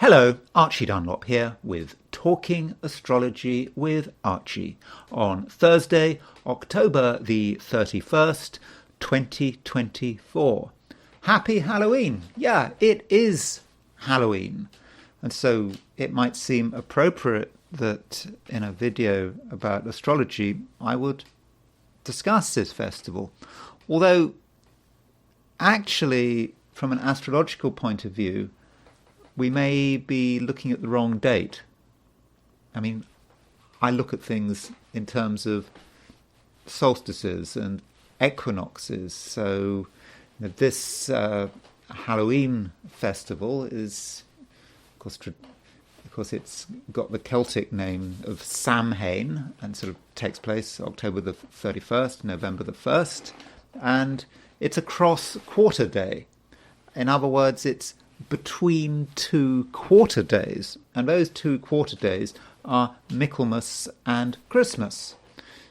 Hello, Archie Dunlop here with Talking Astrology with Archie on Thursday, October the 31st, 2024. Happy Halloween! Yeah, it is Halloween. And so it might seem appropriate that in a video about astrology I would discuss this festival. Although, actually, from an astrological point of view, we may be looking at the wrong date. I mean, I look at things in terms of solstices and equinoxes. So this Halloween festival is, of course, it's got the Celtic name of Samhain and sort of takes place October the 31st, November the 1st. And it's a cross-quarter day. In other words, it's between two quarter days, and those two quarter days are Michaelmas and Christmas.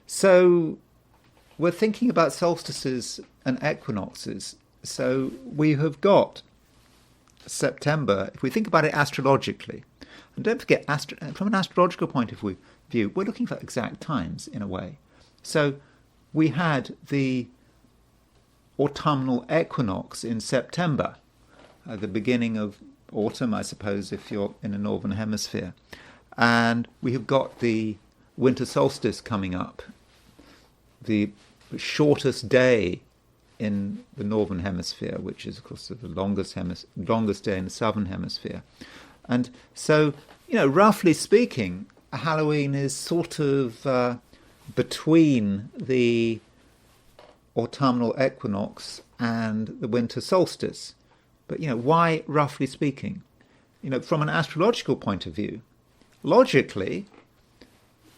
So we're thinking about solstices and equinoxes. So we have got September, if we think about it astrologically, and don't forget, from an astrological point of view, we're looking for exact times in a way. So we had the autumnal equinox in September, the beginning of autumn, I suppose, if you're in the northern hemisphere. And we have got the winter solstice coming up, the shortest day in the northern hemisphere, which is, of course, the longest day in the southern hemisphere. And so, roughly speaking, Halloween is sort of between the autumnal equinox and the winter solstice. But, why roughly speaking? From an astrological point of view, logically,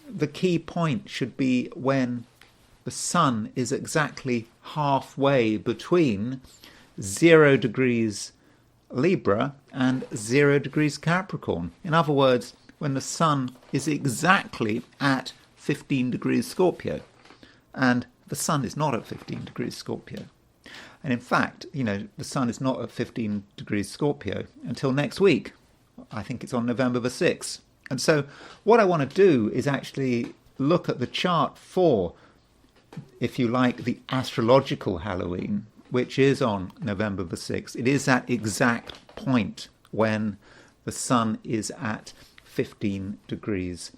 the key point should be when the sun is exactly halfway between 0 degrees Libra and 0 degrees Capricorn. In other words, when the sun is exactly at 15 degrees Scorpio. And the sun is not at 15 degrees Scorpio. And in fact, the sun is not at 15 degrees Scorpio until next week. I think it's on November the 6th. And so what I want to do is actually look at the chart for, if you like, the astrological Halloween, which is on November the 6th. It is that exact point when the sun is at 15 degrees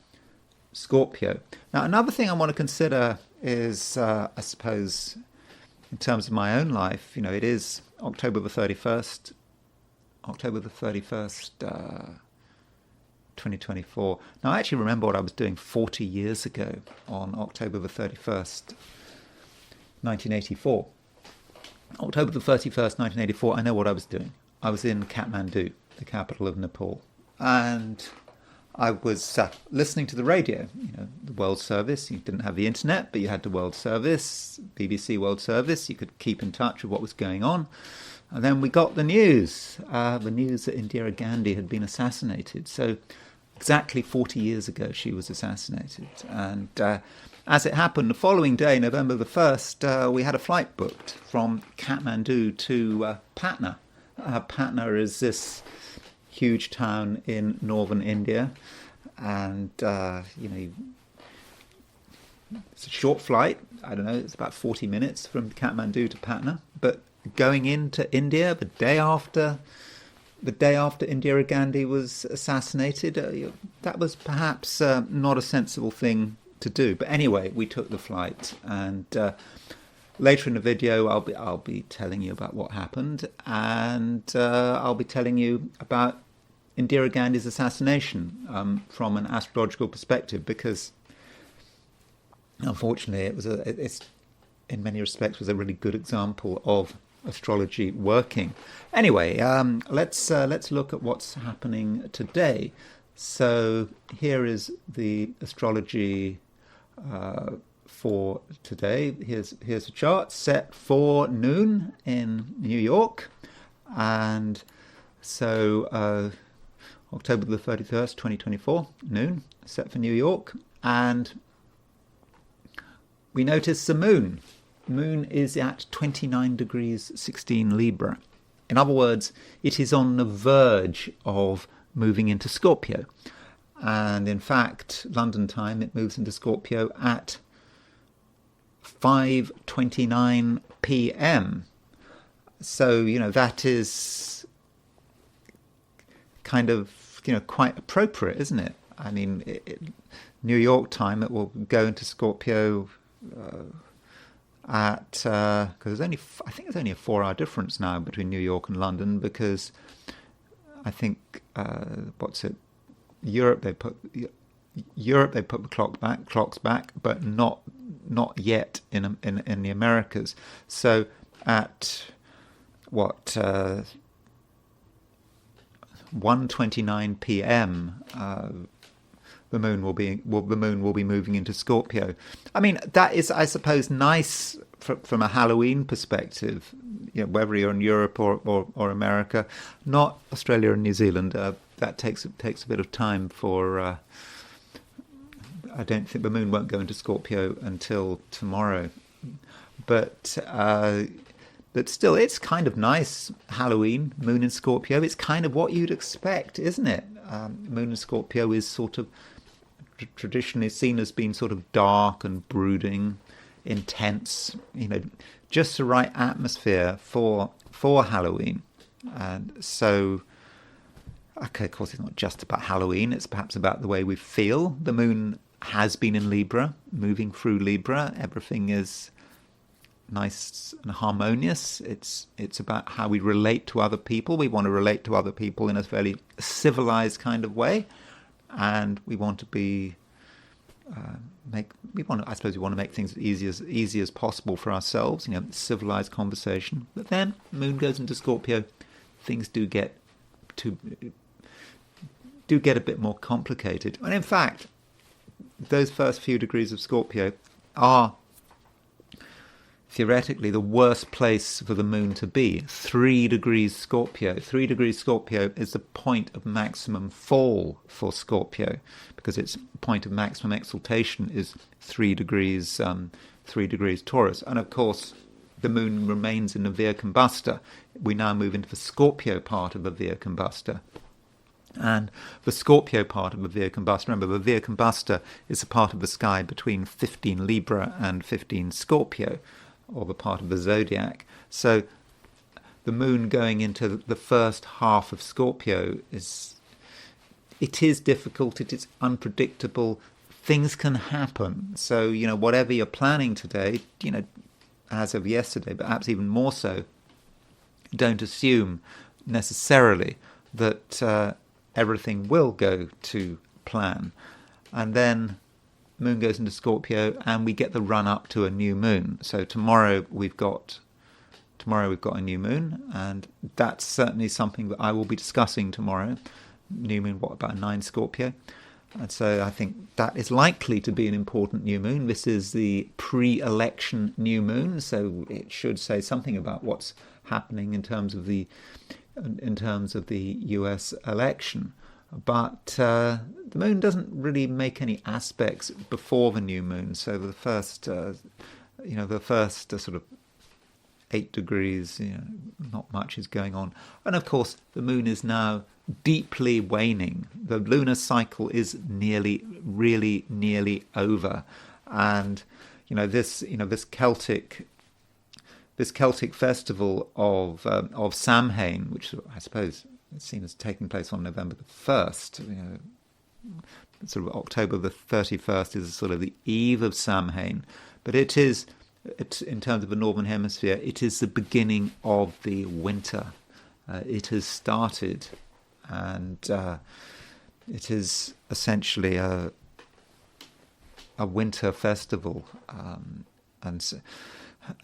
Scorpio. Now, another thing I want to consider is, I suppose, in terms of my own life, it is October the 31st, 2024. Now, I actually remember what I was doing 40 years ago on October the 31st, 1984. October the 31st, 1984, I know what I was doing. I was in Kathmandu, the capital of Nepal. And I was listening to the radio, the World Service. You didn't have the internet, but you had the World Service, BBC World Service. You could keep in touch with what was going on. And then we got the news that Indira Gandhi had been assassinated. So exactly 40 years ago, she was assassinated. And as it happened, the following day, November the 1st, we had a flight booked from Kathmandu to Patna. Patna is this huge town in northern India, and it's a short flight. I don't know, it's about 40 minutes from Kathmandu to Patna. But going into India the day after Indira Gandhi was assassinated, that was perhaps not a sensible thing to do. But anyway, we took the flight, and later in the video, I'll be telling you about what happened, and I'll be telling you about Indira Gandhi's assassination from an astrological perspective, because unfortunately, it's in many respects was a really good example of astrology working. Anyway, let's look at what's happening today. So here is the astrology for today. Here's a chart set for noon in New York, and so October the 31st, 2024, noon, set for New York, and we notice the moon. Moon is at 29 degrees 16 Libra. In other words, it is on the verge of moving into Scorpio. And in fact, London time, it moves into Scorpio at 5:29 p.m. So, that is kind of, quite appropriate, isn't it? I mean, New York time, it will go into Scorpio at, because I think there's only a 4-hour difference now between New York and London, because I think, Europe, they put the clocks back, but not yet in the Americas. So at 1:29 p.m. The moon will be moving into Scorpio. I mean, that is, I suppose, nice from a Halloween perspective. Whether you're in Europe or America, not Australia and New Zealand. That takes a bit of time for. I don't think the moon won't go into Scorpio until tomorrow, but still, it's kind of nice. Halloween, moon in Scorpio. It's kind of what you'd expect, isn't it? Moon in Scorpio is sort of traditionally seen as being sort of dark and brooding, intense. Just the right atmosphere for Halloween, and so. Okay, of course, it's not just about Halloween. It's perhaps about the way we feel. The moon has been in Libra, moving through Libra. Everything is nice and harmonious. It's about how we relate to other people. We want to relate to other people in a fairly civilized kind of way, and we want to be I suppose we want to make things as easy as possible for ourselves. Civilized conversation. But then moon goes into Scorpio, things do get a bit more complicated. And in fact, those first few degrees of Scorpio are theoretically the worst place for the moon to be. 3 degrees Scorpio. 3 degrees Scorpio is the point of maximum fall for Scorpio, because its point of maximum exaltation is 3 degrees Taurus. And of course, the moon remains in the Via Combusta. We now move into the Scorpio part of the Via Combusta. And the Scorpio part of the Via Combusta, remember, the Via Combusta is the part of the sky between 15 Libra and 15 Scorpio, or the part of the zodiac. So the moon going into the first half of Scorpio is difficult, it is unpredictable, things can happen. So, whatever you're planning today, as of yesterday, but perhaps even more so, don't assume necessarily that everything will go to plan. And then moon goes into Scorpio and we get the run up to a new moon. So tomorrow we've got a new moon, and that's certainly something that I will be discussing tomorrow. New moon, about 9 Scorpio. And so I think that is likely to be an important new moon. This is the pre-election new moon, so it should say something about what's happening in terms of the US election. But the moon doesn't really make any aspects before the new moon. So the first sort of 8 degrees, not much is going on. And of course, the moon is now deeply waning. The lunar cycle is really nearly over. And, this Celtic festival of Samhain, which I suppose is seen as taking place on November the 1st, sort of October the 31st is sort of the eve of Samhain. But it's in terms of the Northern Hemisphere, it is the beginning of the winter. It has started, and it is essentially a winter festival, and so,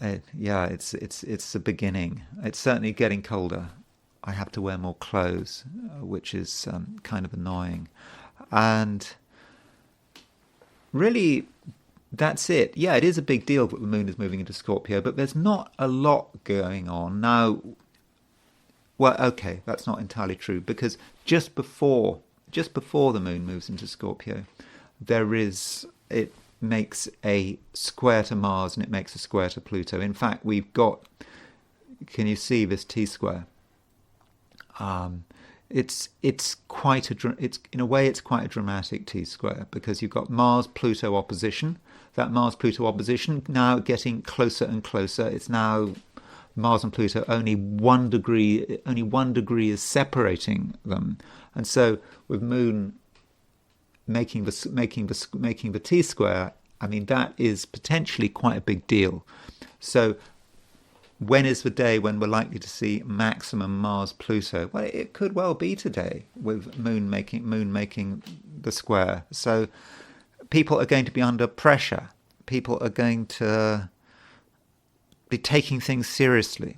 it's the beginning. It's certainly getting colder. I have to wear more clothes, which is kind of annoying, and really. That's it. Yeah, it is a big deal that the moon is moving into Scorpio, but there's not a lot going on. Now, well, okay, that's not entirely true, because just before the moon moves into Scorpio, it makes a square to Mars and it makes a square to Pluto. In fact, we've got, can you see this T-square? it's quite it's in a way it's quite a dramatic T-square, because you've got Mars-Pluto opposition. That Mars-Pluto opposition now getting closer and closer. It's now Mars and Pluto only 1 degree. Only 1 degree is separating them, and so with Moon making the T-square, I mean, that is potentially quite a big deal. So when is the day when we're likely to see maximum Mars-Pluto? Well, it could well be today, with Moon making the square. So people are going to be under pressure. People are going to be taking things seriously.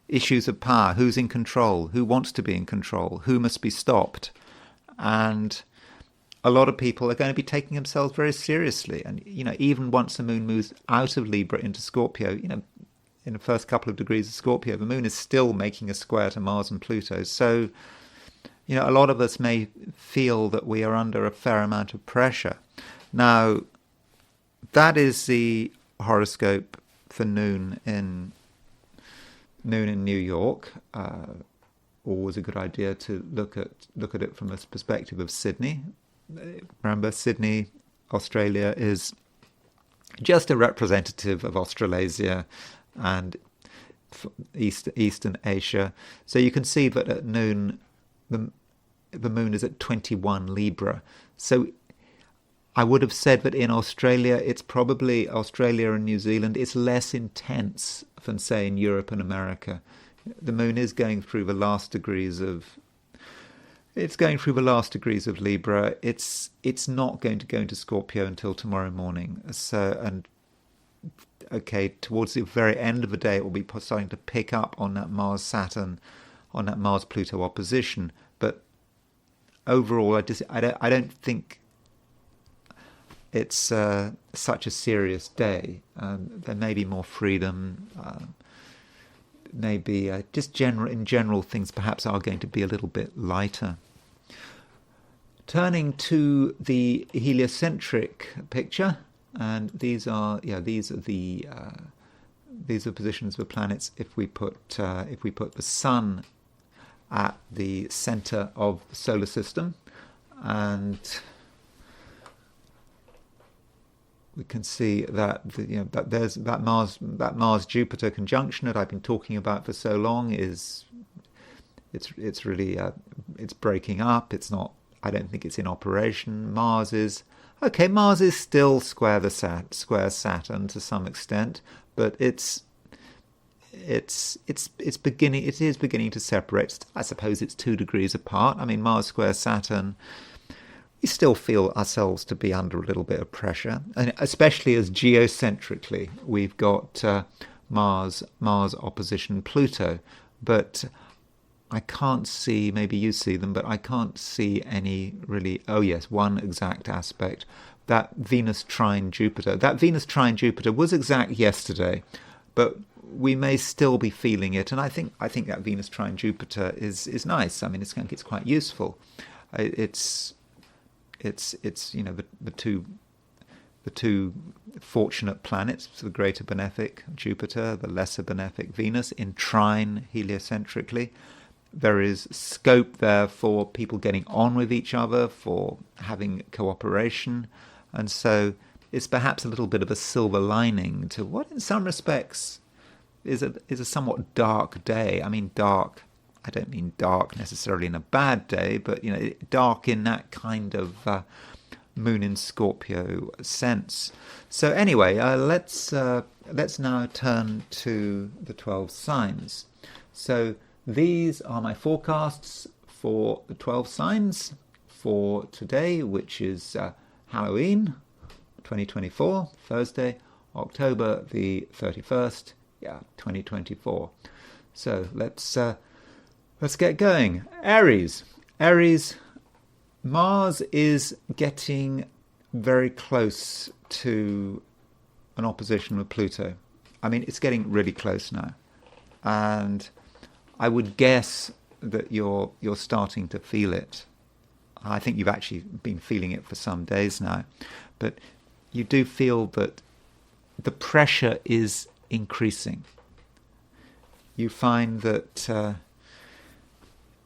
Issues of power: who's in control, who wants to be in control, who must be stopped. And a lot of people are going to be taking themselves very seriously. And, even once the Moon moves out of Libra into Scorpio, in the first couple of degrees of Scorpio, the Moon is still making a square to Mars and Pluto. So, a lot of us may feel that we are under a fair amount of pressure. Now, that is the horoscope for noon in New York. Always a good idea to look at it from a perspective of Sydney. Remember, Sydney, Australia, is just a representative of Australasia and Eastern Asia. So you can see that at noon, the Moon is at 21 Libra. So I would have said that in Australia, it's probably Australia and New Zealand, it's less intense than, say, in Europe and America. The Moon is going through the last degrees of Libra. It's not going to go into Scorpio until tomorrow morning. Towards the very end of the day, it will be starting to pick up on that Mars-Saturn, on that Mars-Pluto opposition. But overall, I don't think it's such a serious day. There may be more freedom. Maybe in general, things perhaps are going to be a little bit lighter. Turning to the heliocentric picture, and these are positions of planets. If we put the Sun at the center of the solar system, and we can see that that there's that Mars Jupiter conjunction that I've been talking about for so long it's really it's breaking up. It's not. I don't think it's in operation. Mars is still square Saturn to some extent, but it is beginning to separate. I suppose it's 2 degrees apart. I mean, Mars square Saturn, we still feel ourselves to be under a little bit of pressure, and especially as geocentrically we've got Mars opposition Pluto, but I can't see, maybe you see them, but I can't see any really. Oh yes, one exact aspect, that Venus trine Jupiter. That Venus trine Jupiter was exact yesterday, but we may still be feeling it, and I think that Venus trine Jupiter is nice. I mean, it's quite useful. It's the two fortunate planets, the greater benefic Jupiter, the lesser benefic Venus, in trine heliocentrically. There is scope there for people getting on with each other, for having cooperation, and so it's perhaps a little bit of a silver lining to what in some respects is a somewhat dark day. I mean dark, I don't mean dark necessarily in a bad day, but dark in that kind of Moon in Scorpio sense. So anyway, let's now turn to the 12 signs. So these are my forecasts for the 12 signs for today, which is Halloween 2024, Thursday, October the 31st, 2024. So let's get going. Aries, Mars is getting very close to an opposition with Pluto. I mean, it's getting really close now, and I would guess that you're starting to feel it. I think you've actually been feeling it for some days now, but you do feel that the pressure is increasing. You find that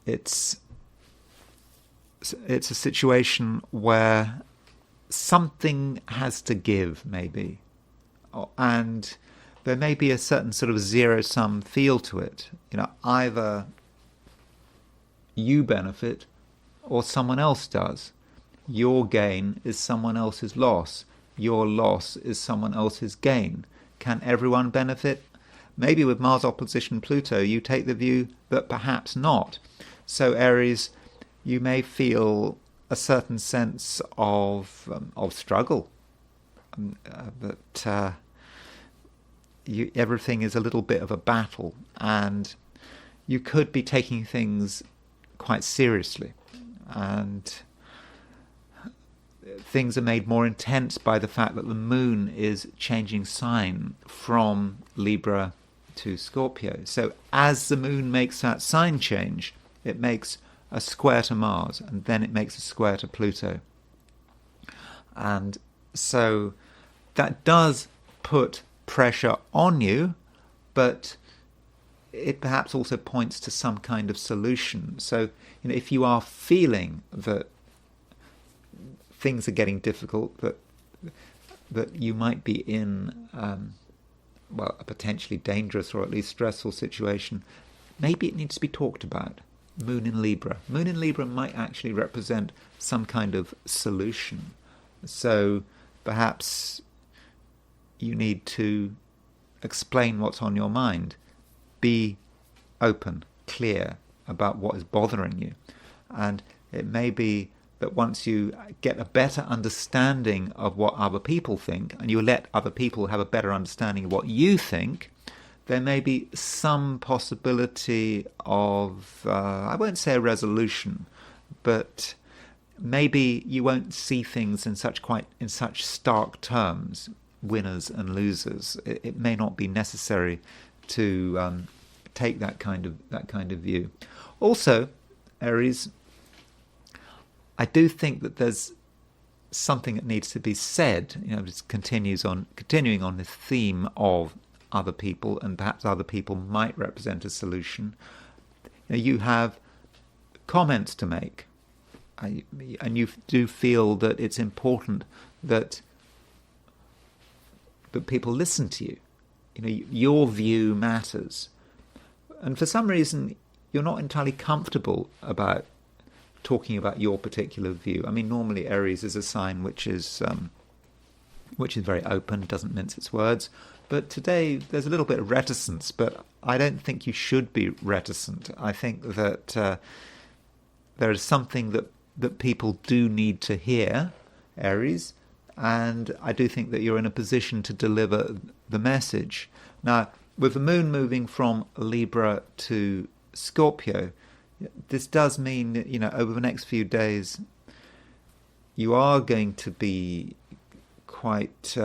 it's it's a situation where something has to give, maybe, and there may be a certain sort of zero-sum feel to it. Either you benefit or someone else does. Your gain is someone else's loss. Your loss is someone else's gain. Can everyone benefit? Maybe with Mars opposition Pluto, you take the view that perhaps not. So Aries, you may feel a certain sense of struggle, that everything is a little bit of a battle, and you could be taking things quite seriously, and things are made more intense by the fact that the moon is changing sign from Libra to Scorpio. So as the moon makes that sign change, it makes a square to Mars, and then it makes a square to Pluto. And so that does put pressure on you, but it perhaps also points to some kind of solution. So, if you are feeling that things are getting difficult, that you might be in a potentially dangerous or at least stressful situation, maybe it needs to be talked about. Moon in Libra. Moon in Libra might actually represent some kind of solution. So perhaps you need to explain what's on your mind. Be open, clear about what is bothering you. And it may be that once you get a better understanding of what other people think, and you let other people have a better understanding of what you think, there may be some possibility of, I won't say a resolution, but maybe you won't see things in such stark terms, winners and losers. It may not be necessary to take that kind of view. Also, Aries, I do think that there's something that needs to be said. Just continuing on this theme of other people, and perhaps other people might represent a solution. You have comments to make, and you do feel that it's important that people listen to you. Your view matters, and for some reason you're not entirely comfortable about talking about your particular view. Normally Aries is a sign which is very open, doesn't mince its words. But today there's a little bit of reticence, but I don't think you should be reticent. I think that there is something that people do need to hear, Aries, and I do think that you're in a position to deliver the message. Now, with the moon moving from Libra to Scorpio, this does mean that, over the next few days, you are going to be quite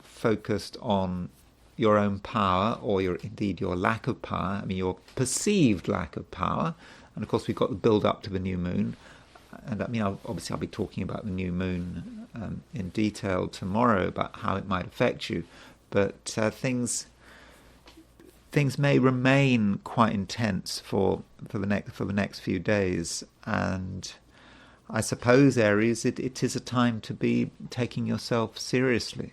focused on your own power, or indeed your lack of power. Your perceived lack of power. And of course, we've got the build up to the new moon. And I'll be talking about the new moon in detail tomorrow, about how it might affect you. But things may remain quite intense for the next few days. And I suppose, Aries, it is a time to be taking yourself seriously.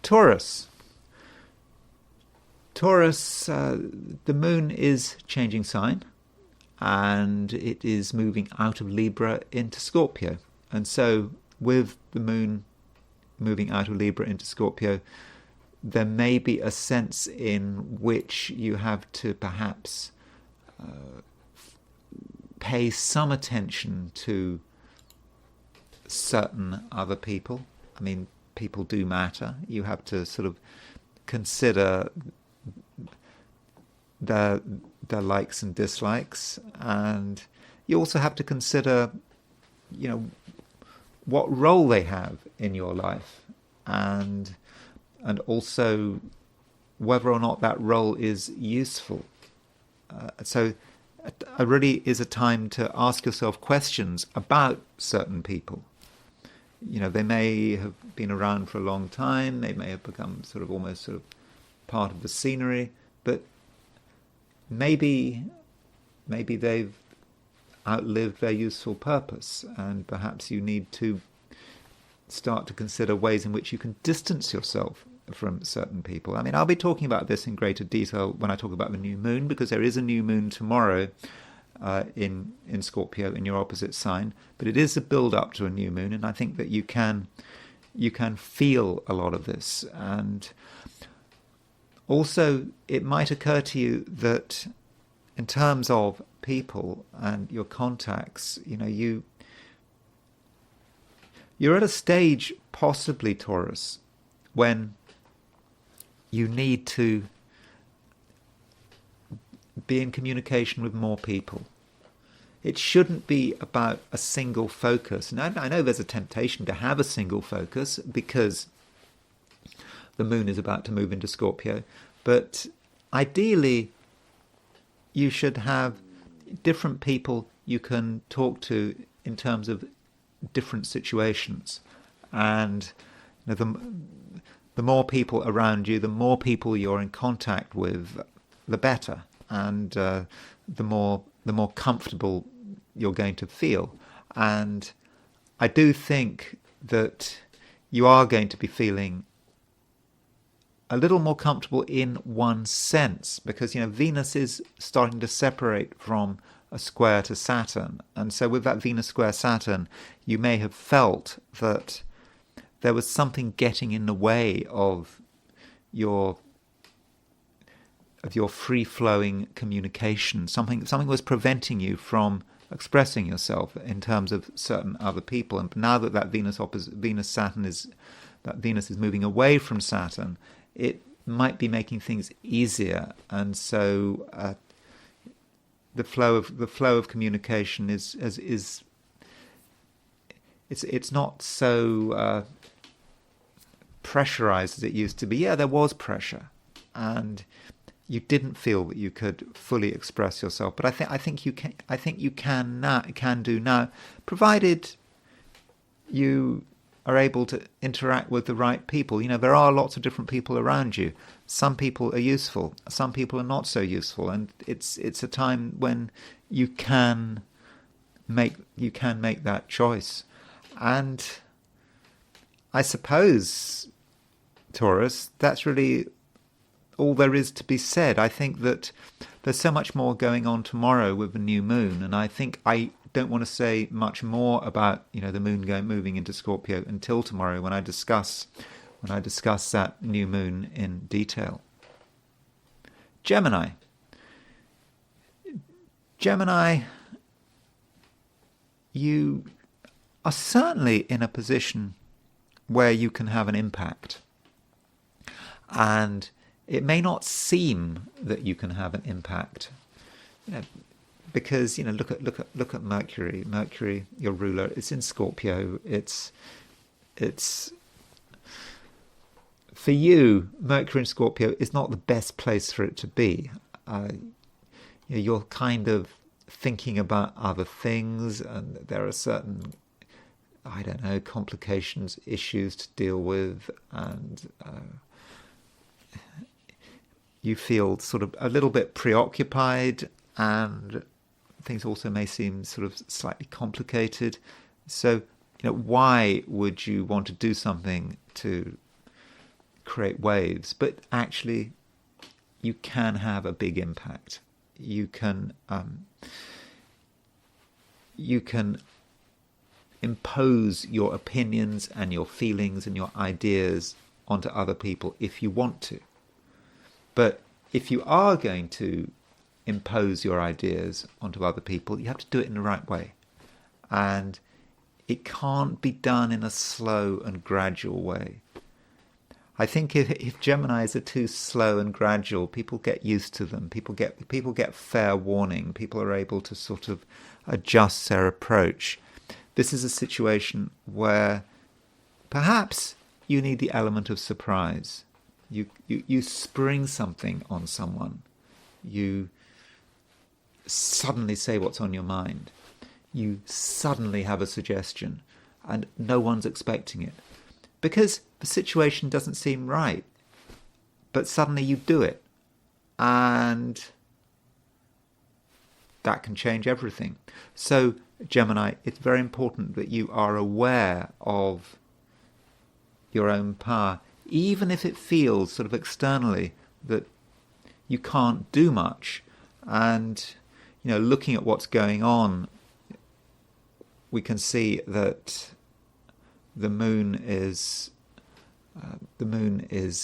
Taurus, the moon is changing sign, and it is moving out of Libra into Scorpio. And so with the moon moving out of Libra into Scorpio, there may be a sense in which you have to perhaps pay some attention to certain other people. People do matter. You have to sort of consider their likes and dislikes, and you also have to consider, what role they have in your life, and also whether or not that role is useful. So it really is a time to ask yourself questions about certain people. They may have been around for a long time, they may have become almost part of the scenery, but maybe they've outlived their useful purpose, and perhaps you need to start to consider ways in which you can distance yourself from certain people. I mean, I'll be talking about this in greater detail when I talk about the new moon, because there is a new moon tomorrow in Scorpio, in your opposite sign, but it is a build up to a new moon, and I think that you can feel a lot of this. And also it might occur to you that in terms of people and your contacts, you're at a stage, possibly, Taurus, when you need to be in communication with more people. It shouldn't be about a single focus. And I know there's a temptation to have a single focus because the moon is about to move into Scorpio, but ideally you should have different people you can talk to in terms of different situations. And the more people around you, the more people you're in contact with, the better, and the more comfortable you're going to feel. And I do think that you are going to be feeling a little more comfortable in one sense, because Venus is starting to separate from a square to Saturn, and so with that Venus square Saturn, you may have felt that there was something getting in the way of your free-flowing communication. Something was preventing you from expressing yourself in terms of certain other people. And now that Venus is moving away from Saturn, it might be making things easier, and so the flow of communication is it's not so pressurized as it used to be. Yeah, there was pressure, and you didn't feel that you could fully express yourself. But I think you can do now, provided you are able to interact with the right people. There are lots of different people around you. Some people are useful, some people are not so useful, and it's a time when you can make that choice. And I suppose, Taurus, that's really all there is to be said. I think that there's so much more going on tomorrow with the new moon, and I think I don't want to say much more about the moon moving into Scorpio until tomorrow, when I discuss that new moon in detail. Gemini, you are certainly in a position where you can have an impact, and it may not seem that you can have an impact, because look at Mercury. Mercury, your ruler, it's in Scorpio. It's for you, Mercury in Scorpio is not the best place for it to be. You're kind of thinking about other things, and there are certain, complications, issues to deal with, and you feel sort of a little bit preoccupied, and things also may seem sort of slightly complicated. So, why would you want to do something to create waves? But actually, you can have a big impact. You can impose your opinions and your feelings and your ideas onto other people if you want to. But if you are going to impose your ideas onto other people, you have to do it in the right way. And it can't be done in a slow and gradual way. I think if Geminis are too slow and gradual, people get used to them. People get fair warning. People are able to sort of adjust their approach. This is a situation where perhaps you need the element of surprise. You spring something on someone. You suddenly say what's on your mind. You suddenly have a suggestion, and no one's expecting it, because the situation doesn't seem right, but suddenly you do it, and that can change everything. So, Gemini, it's very important that you are aware of your own power, even if it feels sort of externally that you can't do much. And, looking at what's going on, we can see that the moon is,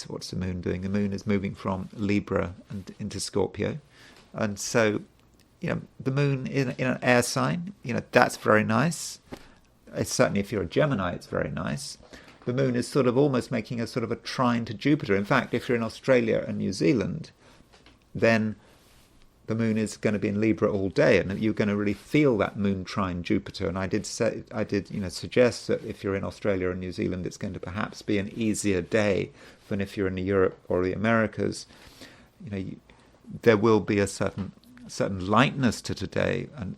what's the moon doing? The moon is moving from Libra and into Scorpio. And so, the moon in an air sign, that's very nice. It's certainly, if you're a Gemini, it's very nice. The moon is sort of almost making a sort of a trine to Jupiter. In fact, if you're in Australia and New Zealand, then the moon is going to be in Libra all day, and you're going to really feel that moon trine Jupiter. And I did suggest that if you're in Australia and New Zealand, it's going to perhaps be an easier day than if you're in Europe or the Americas. There will be a certain lightness to today, and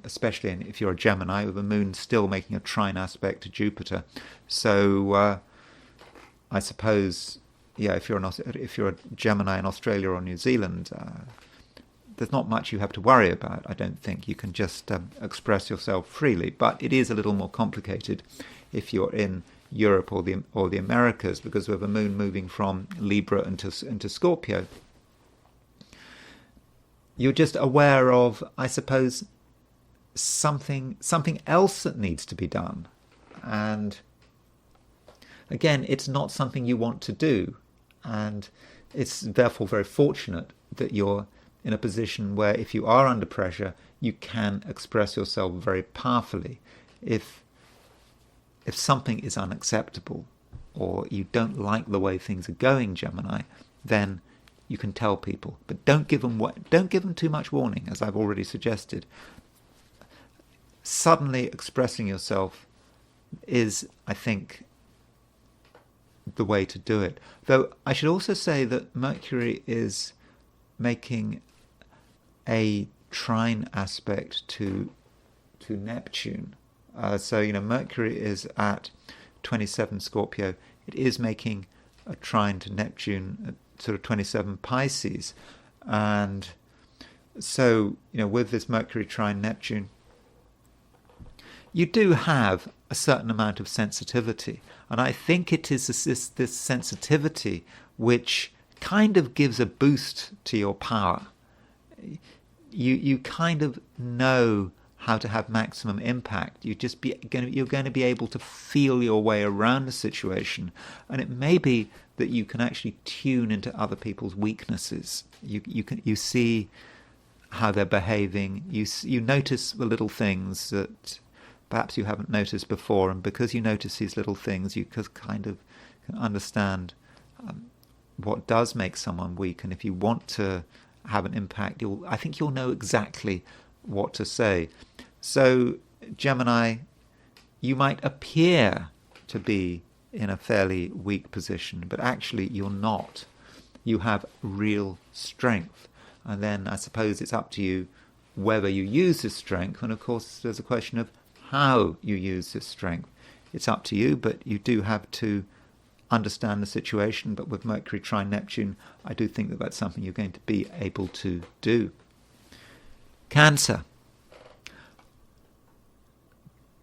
especially if you're a Gemini, with the moon still making a trine aspect to Jupiter. So I suppose, if you're a Gemini in Australia or New Zealand, there's not much you have to worry about. I don't think you can just express yourself freely. But it is a little more complicated if you're in Europe or the Americas, because with the moon moving from Libra into Scorpio, you're just aware of, I suppose, something else that needs to be done. And again, it's not something you want to do. And it's therefore very fortunate that you're in a position where, if you are under pressure, you can express yourself very powerfully. If something is unacceptable, or you don't like the way things are going, Gemini, then you can tell people, but don't give them too much warning, as I've already suggested. Suddenly expressing yourself is, I think, the way to do it. Though I should also say that Mercury is making a trine aspect to Neptune. So Mercury is at 27 Scorpio. It is making a trine to Neptune at sort of 27 Pisces. And so, with this Mercury trine Neptune, you do have a certain amount of sensitivity. And I think it is this sensitivity which kind of gives a boost to your power. You kind of know how to have maximum impact. You're going to be able to feel your way around the situation, and it may be that you can actually tune into other people's weaknesses. You see how they're behaving. You notice the little things that perhaps you haven't noticed before, and because you notice these little things, you kind of can understand what does make someone weak. And if you want to have an impact, I think you'll know exactly what to say. So, Gemini, you might appear to be in a fairly weak position, but actually you're not. You have real strength. And then I suppose it's up to you whether you use this strength. And of course, there's a question of how you use this strength. It's up to you, but you do have to understand the situation. But with Mercury trine Neptune, I do think that that's something you're going to be able to do. Cancer.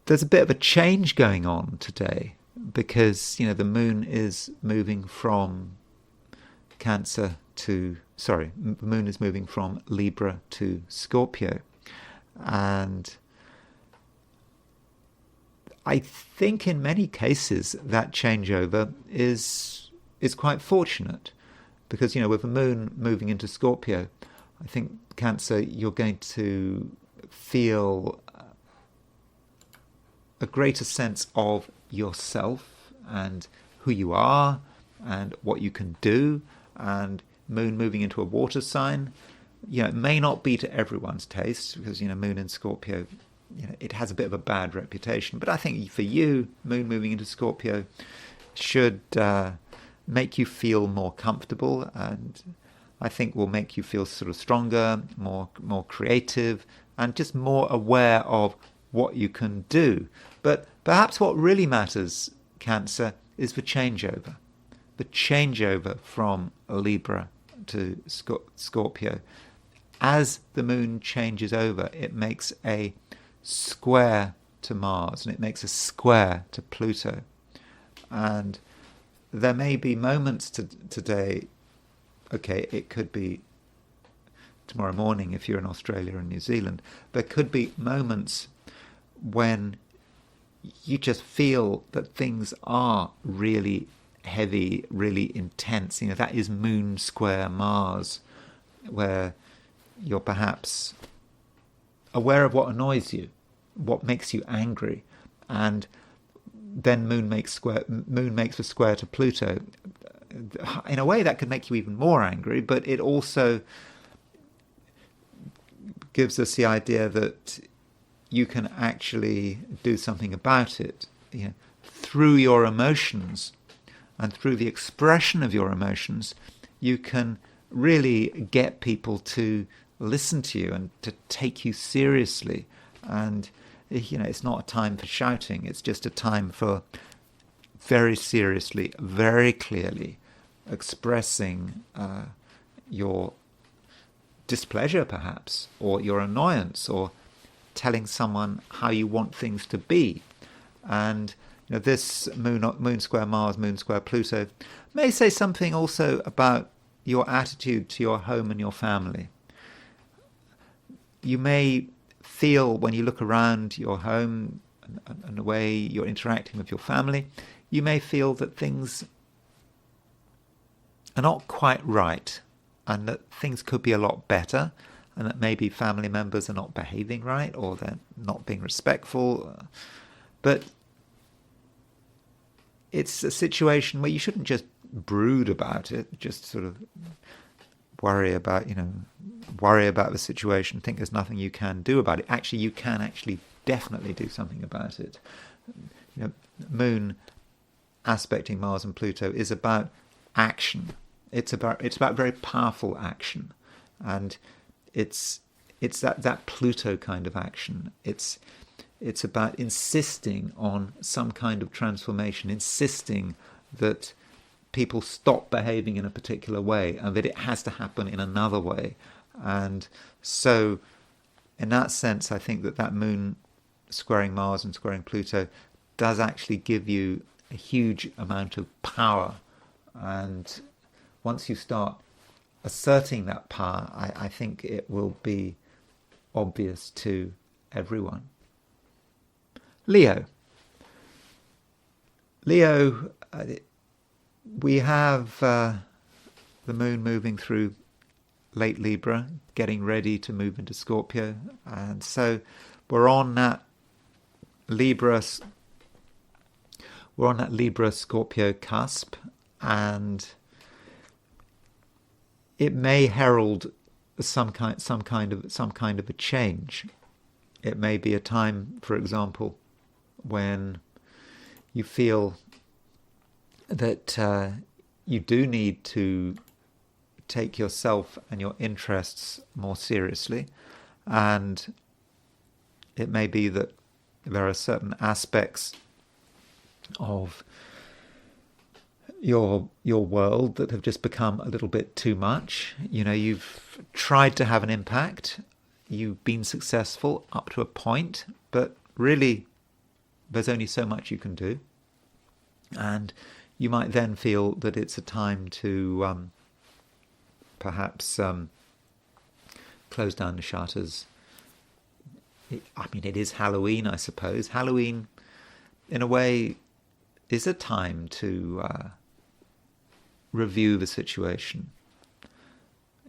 There's a bit of a change going on today, because the moon is moving from the moon is moving from Libra to Scorpio. And I think in many cases that changeover is quite fortunate, because with the moon moving into Scorpio, I think Cancer, you're going to feel a greater sense of yourself and who you are and what you can do. And moon moving into a water sign, it may not be to everyone's taste, because moon in Scorpio, it has a bit of a bad reputation. But I think for you, moon moving into Scorpio should make you feel more comfortable, and I think will make you feel sort of stronger, more creative, and just more aware of what you can do. But perhaps what really matters, Cancer, is the changeover. The changeover from Libra to Scorpio. as the moon changes over, it makes a square to Mars and it makes a square to Pluto. And there may be moments today, okay, it could be tomorrow morning if you're in Australia and New Zealand, there could be moments when you just feel that things are really heavy, really intense. You know, that is moon square Mars, where you're perhaps aware of what annoys you, what makes you angry, and then moon makes a square to Pluto. In a way, that could make you even more angry, but it also gives us the idea that you can actually do something about it, you know, through your emotions and through the expression of your emotions. You can really get people to listen to you and to take you seriously. And you know, it's not a time for shouting, it's just a time for very seriously, very clearly expressing your displeasure perhaps, or your annoyance, or telling someone how you want things to be. And you know, this moon square Mars, moon square Pluto may say something also about your attitude to your home and your family. You may feel, when you look around your home and the way you're interacting with your family, you may feel that things are not quite right, and that things could be a lot better, and that maybe family members are not behaving right, or they're not being respectful. But it's a situation where you shouldn't just brood about it, just sort of worry about the situation, think there's nothing you can do about it. Actually, you can definitely do something about it. You know, Moon aspecting Mars and Pluto is about action. It's about very powerful action, and it's that Pluto kind of action. It's about insisting on some kind of transformation, insisting that people stop behaving in a particular way and that it has to happen in another way. And so in that sense, I think that moon squaring Mars and squaring Pluto does actually give you a huge amount of power. And once you start asserting that power, I think it will be obvious to everyone. Leo, we have the moon moving through late Libra, getting ready to move into Scorpio, and so we're on that Libra Scorpio cusp, and it may herald some kind of a change. It may be a time, for example, when you feel that you do need to take yourself and your interests more seriously, and it may be that there are certain aspects of your world that have just become a little bit too much. You know, you've tried to have an impact, you've been successful up to a point, but really there's only so much you can do. And you might then feel that it's a time to perhaps close down the shutters. It is Halloween, I suppose. Halloween, in a way, is a time to review the situation.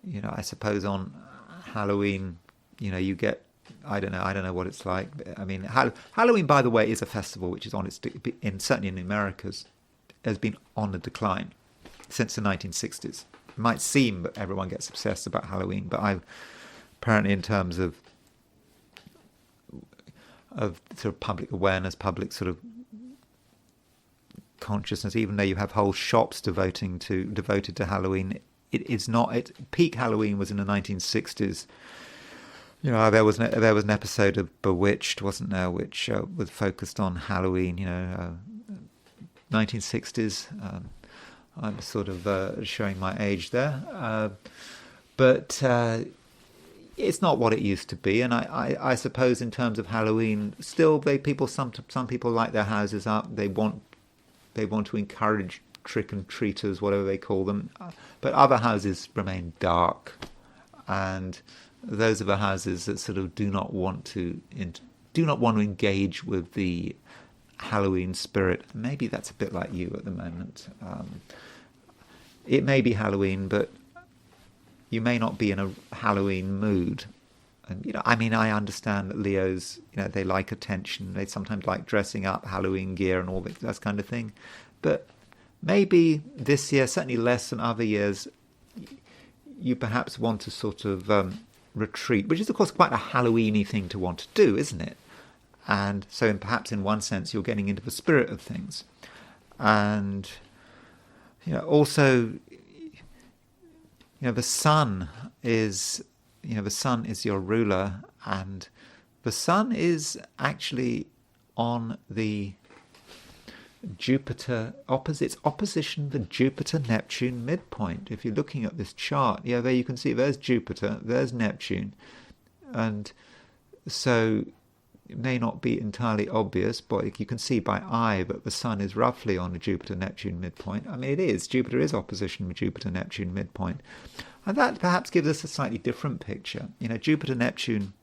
You know, I suppose on Halloween, you know, you get, I don't know what it's like. I mean, Halloween, by the way, is a festival which is on its, certainly in the Americas, has been on the decline since the 1960s. It might seem that everyone gets obsessed about Halloween, but apparently in terms of sort of public awareness, public sort of consciousness, even though you have whole shops devoted to Halloween, it is not. Peak Halloween was in the 1960s. You know, there was an episode of Bewitched, wasn't there, which was focused on Halloween. You know, 1960s. I'm sort of showing my age there, but it's not what it used to be. And I suppose in terms of Halloween, still some people light their houses up. They want to encourage trick and treaters, whatever they call them. But other houses remain dark, and those are the houses that sort of do not want to engage with the Halloween spirit. Maybe that's a bit like you at the moment. It may be Halloween, but you may not be in a Halloween mood. And I understand that Leos, they like attention. They sometimes like dressing up, Halloween gear and all that kind of thing. But maybe this year, certainly less than other years, you perhaps want to sort of retreat, which is of course quite a Halloweeny thing to want to do, isn't it? And so perhaps in one sense you're getting into the spirit of things. And also the sun is your ruler, and the sun is actually on the Jupiter opposition the Jupiter-Neptune midpoint. If you're looking at this chart, there you can see there's Jupiter, there's Neptune, and so it may not be entirely obvious, but you can see by eye that the sun is roughly on the Jupiter-Neptune midpoint. It is. Jupiter is opposition the Jupiter-Neptune midpoint, and that perhaps gives us a slightly different picture. Jupiter-Neptune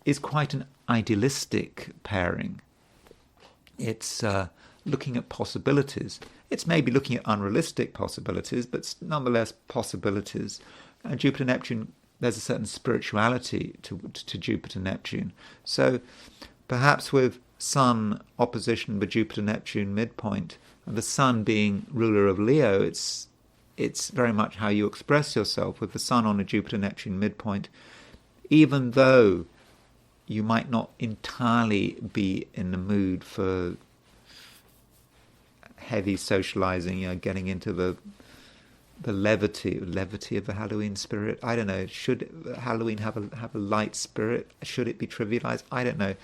is quite an idealistic pairing. It's looking at possibilities. It's maybe looking at unrealistic possibilities, but nonetheless possibilities. And Jupiter-Neptune, there's a certain spirituality to Jupiter-Neptune. So perhaps with Sun opposition the Jupiter-Neptune midpoint, and the Sun being ruler of Leo, it's very much how you express yourself with the Sun on a Jupiter-Neptune midpoint, even though you might not entirely be in the mood for heavy socializing, getting into the levity of the Halloween spirit. I don't know. Should Halloween have a light spirit? Should it be trivialized? I don't know.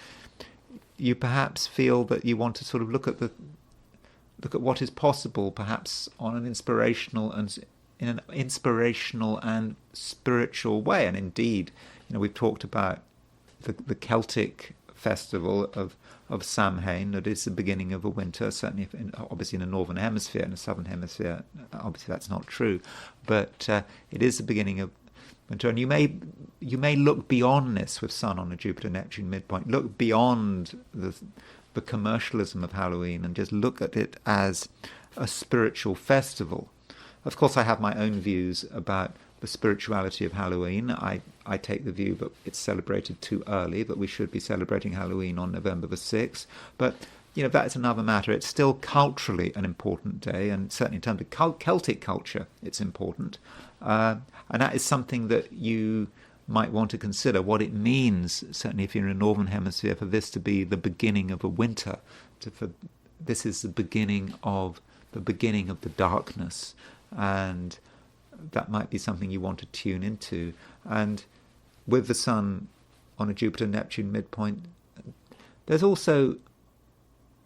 You perhaps feel that you want to sort of look at what is possible, perhaps on an inspirational and spiritual way. And indeed, we've talked about the Celtic festival of Samhain, that is the beginning of a winter, certainly obviously in the northern hemisphere. In the southern hemisphere, obviously that's not true, but it is the beginning of winter. And you may look beyond this with Sun on a Jupiter-Neptune midpoint, look beyond the commercialism of Halloween and just look at it as a spiritual festival. Of course, I have my own views about the spirituality of Halloween. I take the view that it's celebrated too early, that we should be celebrating Halloween on November the 6th. But, that's another matter. It's still culturally an important day, and certainly in terms of Celtic culture, it's important. And that is something that you might want to consider, what it means, certainly if you're in the Northern Hemisphere, for this to be the beginning of a winter. This is the beginning of the darkness, and that might be something you want to tune into. And with the Sun on a Jupiter-Neptune midpoint, there's also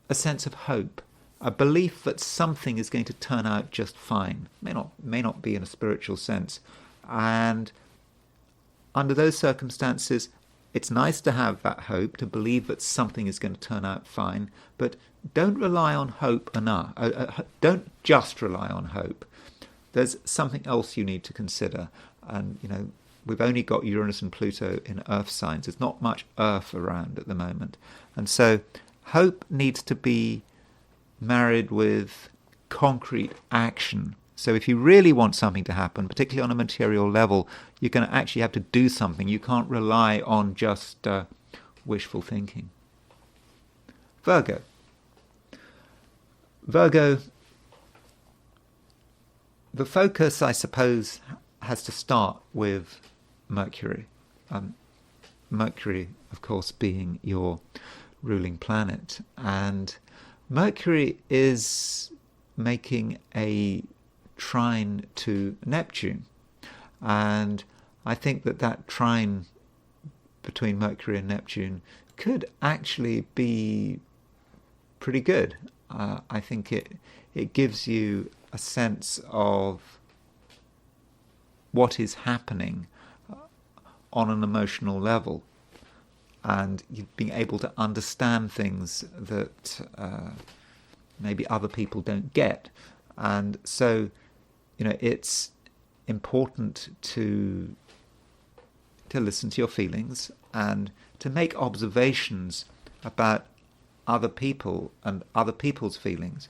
a sense of hope, a belief that something is going to turn out just fine. May not be in a spiritual sense. And under those circumstances, it's nice to have that hope, to believe that something is going to turn out fine, but don't rely on hope enough. Don't just rely on hope. There's something else you need to consider. And, we've only got Uranus and Pluto in Earth signs. There's not much Earth around at the moment. And so hope needs to be married with concrete action. So if you really want something to happen, particularly on a material level, you're going to actually have to do something. You can't rely on just wishful thinking. Virgo, the focus, I suppose, has to start with Mercury. Mercury, of course, being your ruling planet. And Mercury is making a trine to Neptune. And I think that trine between Mercury and Neptune could actually be pretty good. I think it gives you a sense of what is happening on an emotional level, and you've been able to understand things that maybe other people don't get. And so, it's important to listen to your feelings and to make observations about other people and other people's feelings.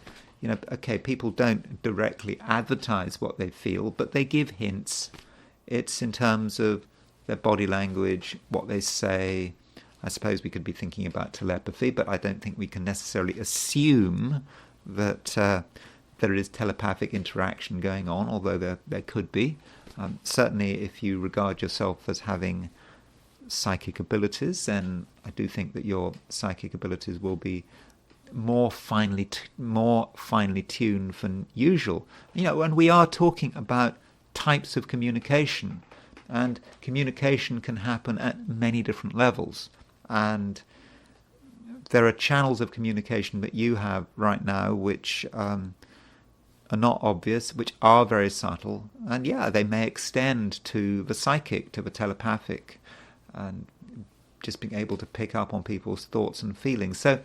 Okay, people don't directly advertise what they feel, but they give hints. It's in terms of their body language, what they say. I suppose we could be thinking about telepathy, but I don't think we can necessarily assume that there is telepathic interaction going on, although there could be. Certainly, if you regard yourself as having psychic abilities, then I do think that your psychic abilities will be more finely tuned than usual. And we are talking about types of communication, and communication can happen at many different levels. And there are channels of communication that you have right now which are not obvious, which are very subtle, and they may extend to the psychic, to the telepathic, and just being able to pick up on people's thoughts and feelings. So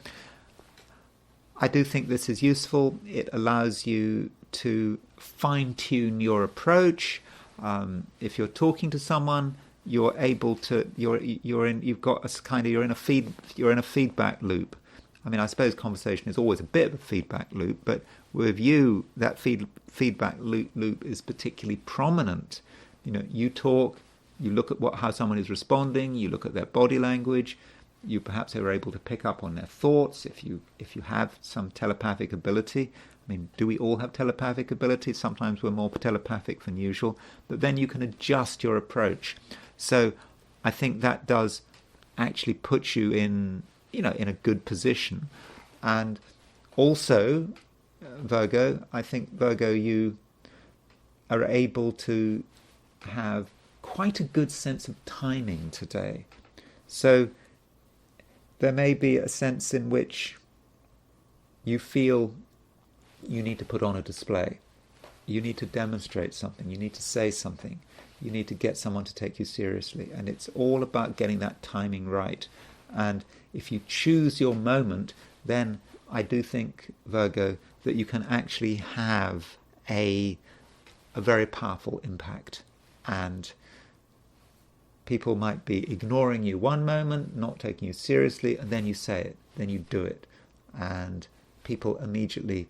I do think this is useful. It allows you to fine-tune your approach. If you're talking to someone, you're able to you're in a feedback loop. I mean, I suppose conversation is always a bit of a feedback loop, but with you, that feedback loop is particularly prominent. You talk, you look at how someone is responding, you look at their body language. You perhaps are able to pick up on their thoughts if you have some telepathic ability. I mean, do we all have telepathic ability? Sometimes we're more telepathic than usual, but then you can adjust your approach. So I think that does actually put you in a good position. And also, Virgo, I think, Virgo, you are able to have quite a good sense of timing today. So there may be a sense in which you feel you need to put on a display. You need to demonstrate something. You need to say something. You need to get someone to take you seriously. And it's all about getting that timing right. And if you choose your moment, then I do think, Virgo, that you can actually have a very powerful impact. And people might be ignoring you one moment, not taking you seriously, and then you say it, then you do it. And people immediately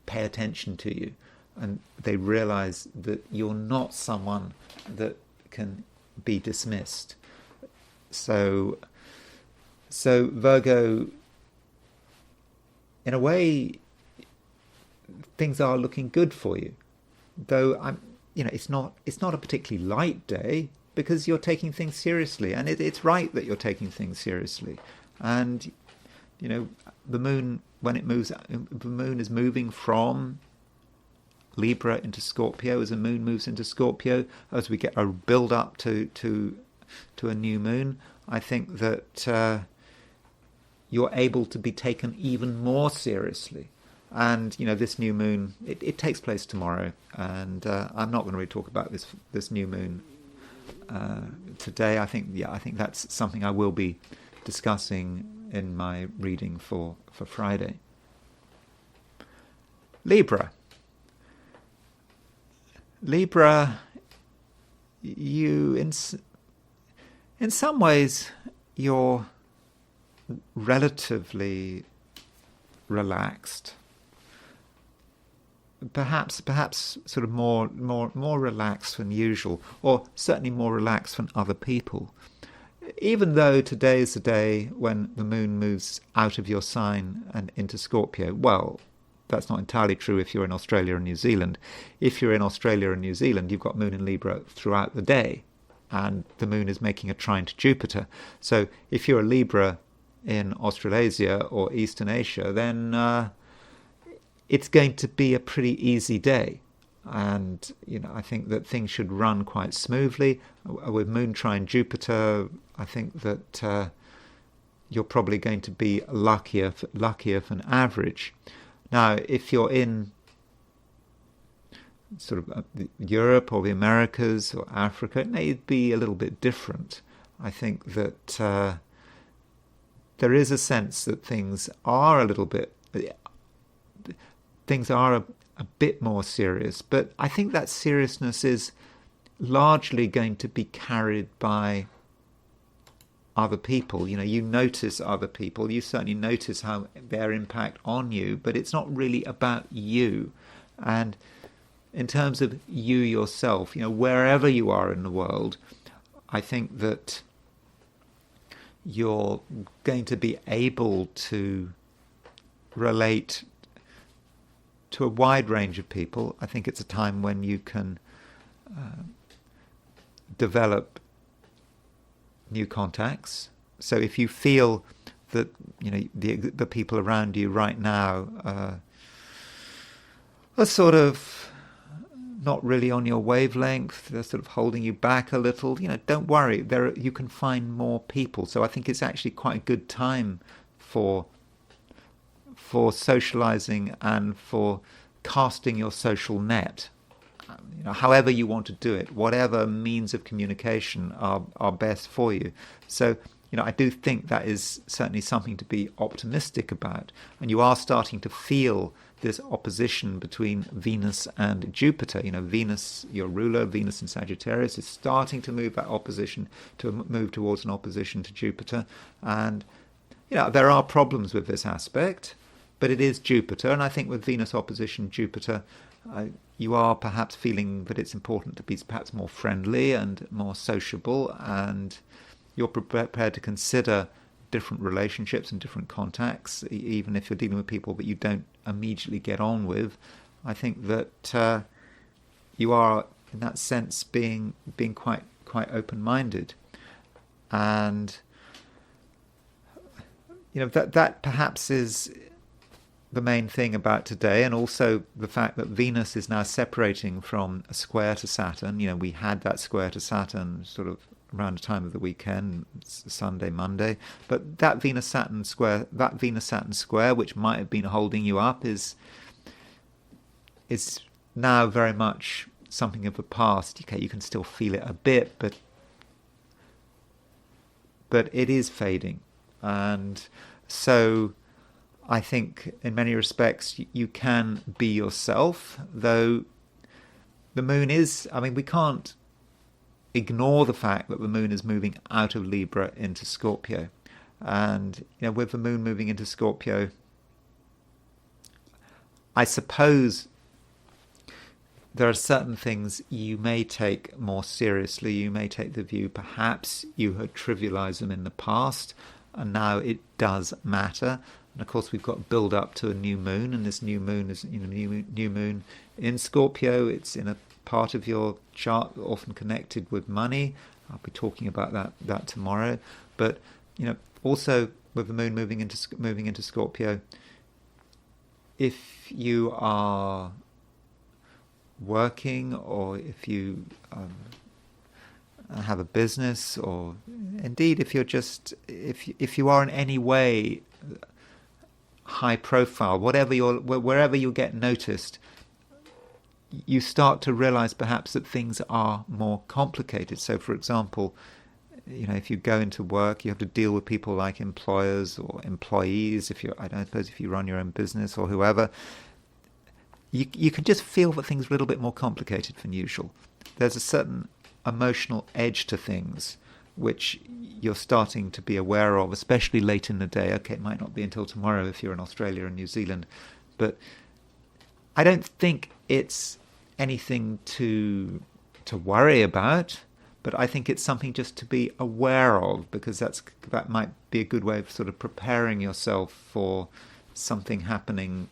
pay attention to you, and they realize that you're not someone that can be dismissed. So Virgo, in a way, things are looking good for you. Though it's not a particularly light day, because you're taking things seriously, and it's right that you're taking things seriously. And the moon, when it moves, the moon is moving from Libra into Scorpio. As the moon moves into Scorpio, as we get a build up to a new moon, I think that you're able to be taken even more seriously. And this new moon, it takes place tomorrow, and I'm not going to really talk about this new moon today. I think that's something I will be discussing in my reading for Friday. Libra, you in some ways you're relatively relaxed. Perhaps sort of more relaxed than usual, or certainly more relaxed than other people. Even though today is the day when the moon moves out of your sign and into Scorpio. Well, that's not entirely true if you're in Australia and New Zealand. If you're in Australia and New Zealand, you've got moon in Libra throughout the day, and the moon is making a trine to Jupiter. So if you're a Libra in Australasia or Eastern Asia, then it's going to be a pretty easy day. And I think that things should run quite smoothly. With moon trine Jupiter, I think that you're probably going to be luckier than average. Now, if you're in sort of Europe or the Americas or Africa, it may be a little bit different. I think that there is a sense that things are a bit more serious, but I think that seriousness is largely going to be carried by other people. You notice other people, you certainly notice how their impact on you, but it's not really about you. And in terms of you yourself, wherever you are in the world, I think that you're going to be able to relate to a wide range of people. I think it's a time when you can develop new contacts. So if you feel that the people around you right now are sort of not really on your wavelength, they're sort of holding you back a little, don't worry. You can find more people. So I think it's actually quite a good time for socializing and for casting your social net. However you want to do it, whatever means of communication are best for you. So, I do think that is certainly something to be optimistic about. And you are starting to feel this opposition between Venus and Jupiter. Venus, your ruler, Venus in Sagittarius, is starting to move towards an opposition to Jupiter. And, there are problems with this aspect, but it is Jupiter. And I think with Venus opposition Jupiter, you are perhaps feeling that it's important to be perhaps more friendly and more sociable, and you're prepared to consider different relationships and different contacts, even if you're dealing with people that you don't immediately get on with. I think that you are, in that sense, being quite open-minded, and that perhaps is the main thing about today, and also the fact that Venus is now separating from a square to Saturn. We had that square to Saturn sort of around the time of the weekend, Sunday, Monday, but that Venus-Saturn square, which might have been holding you up, is now very much something of the past. Okay, you can still feel it a bit, but it is fading, and so I think in many respects you can be yourself, though the moon is, we can't ignore the fact that the moon is moving out of Libra into Scorpio. And, with the moon moving into Scorpio, I suppose there are certain things you may take more seriously. You may take the view perhaps you had trivialized them in the past, and now it does matter. And of course, we've got build up to a new moon, and this new moon is new moon in Scorpio. It's in a part of your chart often connected with money. I'll be talking about that tomorrow. But also with the moon moving into Scorpio, if you are working, or if you have a business, or indeed if you are in any way high profile, wherever you get noticed, you start to realize perhaps that things are more complicated. So, for example, if you go into work, you have to deal with people like employers or employees. If you run your own business or whoever, you can just feel that things are a little bit more complicated than usual. There's a certain emotional edge to things which you're starting to be aware of, especially late in the day. Okay, it might not be until tomorrow if you're in Australia and New Zealand, but I don't think it's anything to worry about, but I think it's something just to be aware of, because that might be a good way of sort of preparing yourself for something happening,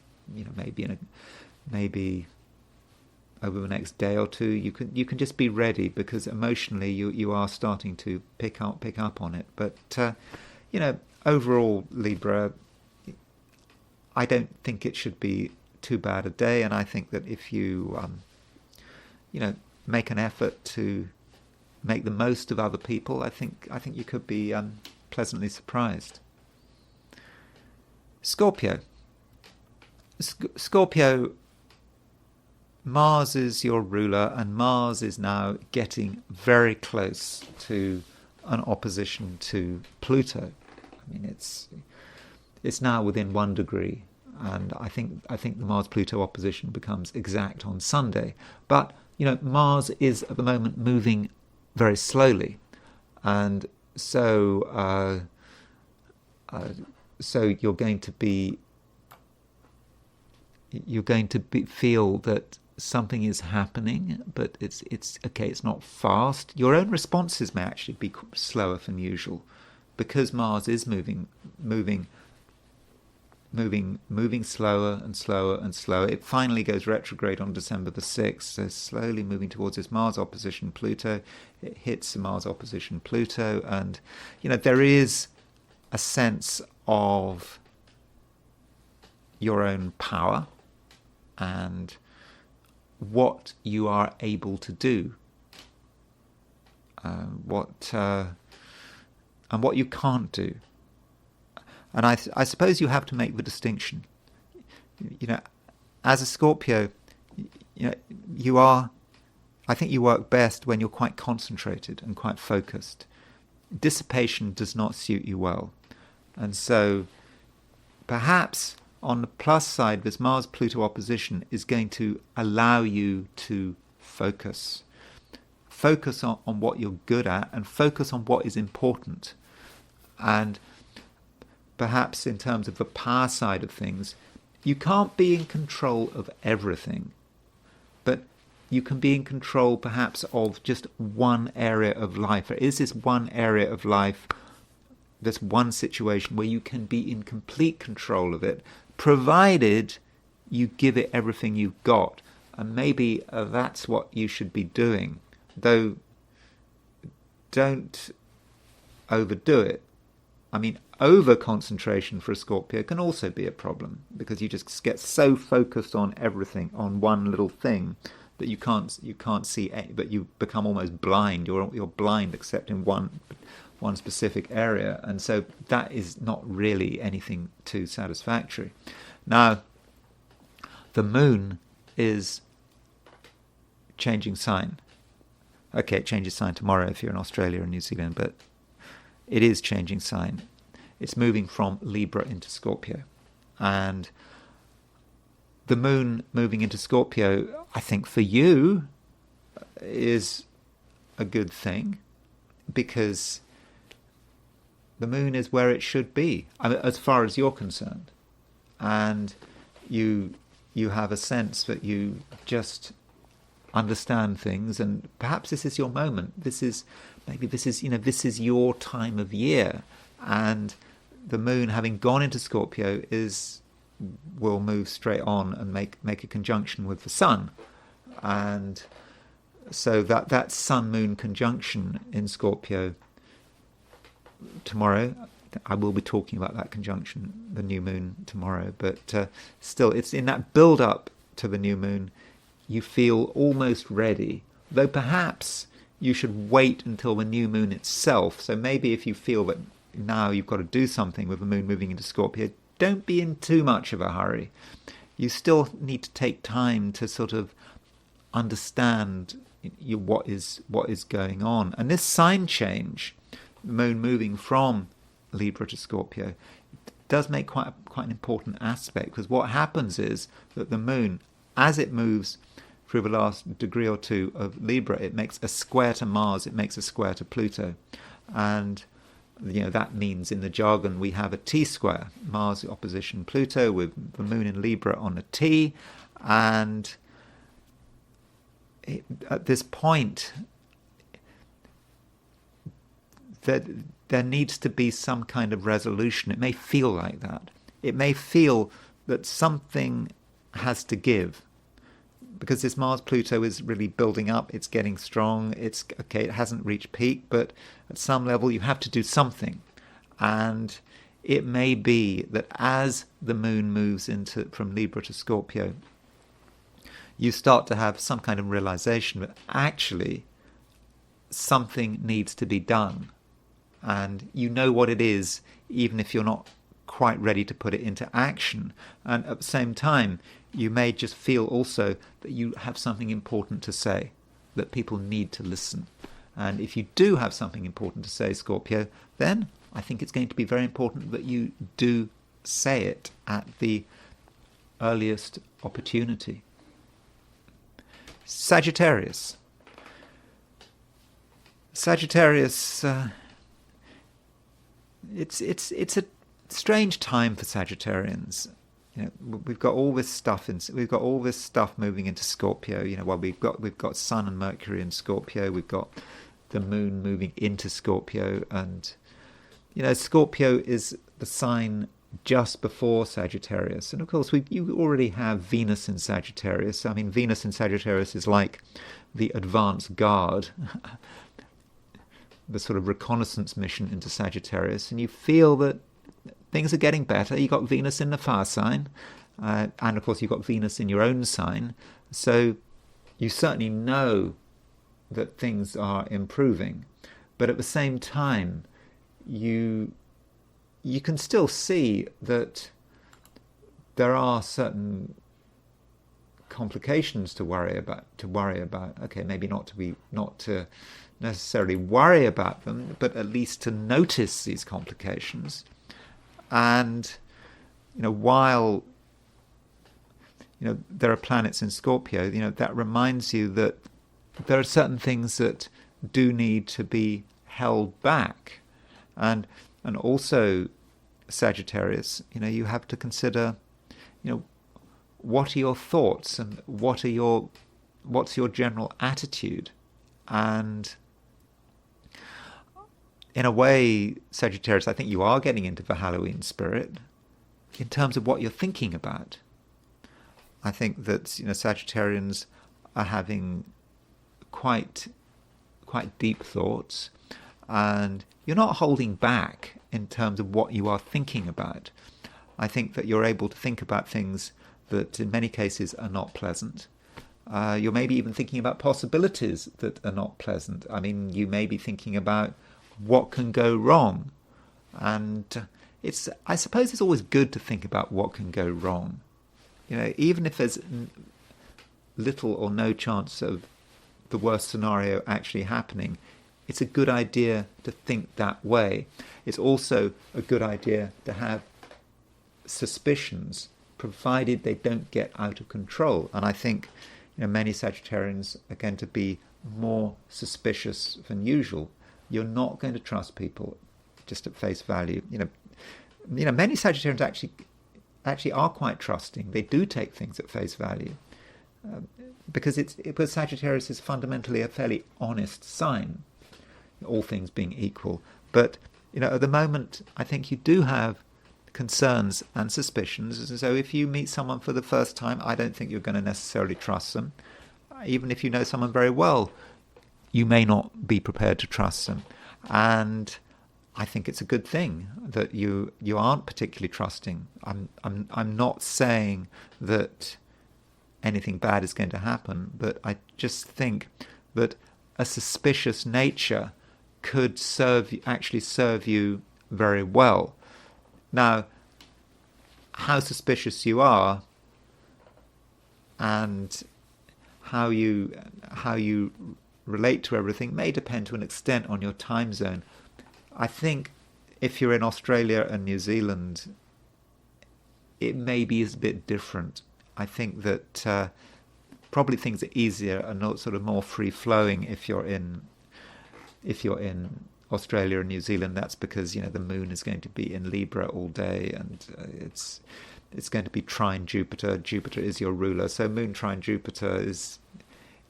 maybe over the next day or two. You can just be ready, because emotionally you are starting to pick up on it. But overall, Libra, I don't think it should be too bad a day, and I think that if you make an effort to make the most of other people, I think you could be pleasantly surprised. Scorpio. Scorpio Mars is your ruler, and Mars is now getting very close to an opposition to Pluto. I mean, it's now within 1 degree, and I think the Mars-Pluto opposition becomes exact on Sunday. But Mars is at the moment moving very slowly, and so you're going to feel that something is happening, but it's okay. It's not fast. Your own responses may actually be slower than usual, because Mars is moving slower and slower and slower. It finally goes retrograde on December the 6th, so slowly moving towards its Mars opposition Pluto. It hits the Mars opposition Pluto, and there is a sense of your own power and what you are able to do, and what you can't do. And I suppose you have to make the distinction. As a Scorpio, I think you work best when you're quite concentrated and quite focused. Dissipation does not suit you well. And so perhaps on the plus side, this Mars-Pluto opposition is going to allow you to focus. Focus on what you're good at, and focus on what is important. And perhaps in terms of the power side of things, you can't be in control of everything, but you can be in control perhaps of just one area of life. There is this one area of life, this one situation where you can be in complete control of it, provided you give it everything you've got. And maybe that's what you should be doing, though don't overdo it. I mean, over-concentration for a Scorpio can also be a problem, because you just get so focused on everything, on one little thing, that you can't see, but you become almost blind. You're blind except in one specific area, and so that is not really anything too satisfactory. Now, the moon is changing sign. Okay, it changes sign tomorrow if you're in Australia or New Zealand, but it is changing sign. It's moving from Libra into Scorpio. And the moon moving into Scorpio, I think for you, is a good thing, because the moon is where it should be, as far as you're concerned. And you have a sense that you just understand things, and perhaps this is your moment. This is your time of year, and the moon, having gone into Scorpio, will move straight on and make a conjunction with the sun, and so that sun-moon conjunction in Scorpio tomorrow. I will be talking about that conjunction, the new moon, tomorrow, but still, it's in that build-up to the new moon. You feel almost ready, though perhaps you should wait until the new moon itself. So maybe if you feel that now you've got to do something with the moon moving into Scorpio, don't be in too much of a hurry. You still need to take time to sort of understand what is going on. And this sign change, the moon moving from Libra to Scorpio, does make quite an important aspect, because what happens is that the moon, as it moves through the last degree or two of Libra, it makes a square to Mars, it makes a square to Pluto, and that means in the jargon we have a T-square, Mars opposition Pluto, with the moon in Libra on a T, and at this point that there needs to be some kind of resolution. It may feel like that. It may feel that something has to give, because this Mars-Pluto is really building up. It's getting strong. It's okay. It hasn't reached peak, but at some level you have to do something. And it may be that as the moon moves from Libra to Scorpio, you start to have some kind of realization that actually something needs to be done. And you know what it is, even if you're not quite ready to put it into action. And at the same time, you may just feel also that you have something important to say, that people need to listen. And if you do have something important to say, Scorpio, then I think it's going to be very important that you do say it at the earliest opportunity. Sagittarius. Sagittarius, it's a strange time for Sagittarians. You know, we've got all this stuff moving into Scorpio. You know, well, we've got Sun and Mercury in Scorpio. We've got the Moon moving into Scorpio, and you know, Scorpio is the sign just before Sagittarius, and of course you already have Venus in Sagittarius. I mean, Venus in Sagittarius is like the advance guard, the sort of reconnaissance mission into Sagittarius, and you feel that things are getting better. You've got Venus in the fire sign, and of course you've got Venus in your own sign, so you certainly know that things are improving. But at the same time, you can still see that there are certain complications to worry about. Okay, maybe not to necessarily worry about them, but at least to notice these complications. And you know, while there are planets in Scorpio, that reminds you that there are certain things that do need to be held back, and also Sagittarius, you have to consider, what are your thoughts and what's your general attitude. And in a way, Sagittarius, I think you are getting into the Halloween spirit in terms of what you're thinking about. I think that Sagittarians are having quite deep thoughts, and you're not holding back in terms of what you are thinking about. I think that you're able to think about things that in many cases are not pleasant. You're maybe even thinking about possibilities that are not pleasant. I mean, you may be thinking about what can go wrong. And I suppose it's always good to think about what can go wrong. Even if there's little or no chance of the worst scenario actually happening, it's a good idea to think that way. It's also a good idea to have suspicions, provided they don't get out of control. And I think many Sagittarians are going to be more suspicious than usual. You're not going to trust people just at face value. Many Sagittarians actually are quite trusting. They do take things at face value, because Sagittarius is fundamentally a fairly honest sign, all things being equal. But at the moment, I think you do have concerns and suspicions. And so if you meet someone for the first time, I don't think you're going to necessarily trust them. Even if you know someone very well, you may not be prepared to trust them. And I think it's a good thing that you aren't particularly trusting. I'm not saying that anything bad is going to happen, but I just think that a suspicious nature could actually serve you very well. Now, how suspicious you are and how you relate to everything may depend to an extent on your time zone. I think if you're in Australia and New Zealand, it may be a bit different. I think that probably things are easier and not sort of more free-flowing if you're in Australia and New Zealand. That's because the moon is going to be in Libra all day, and it's going to be trine Jupiter. Jupiter is your ruler, so moon trine Jupiter is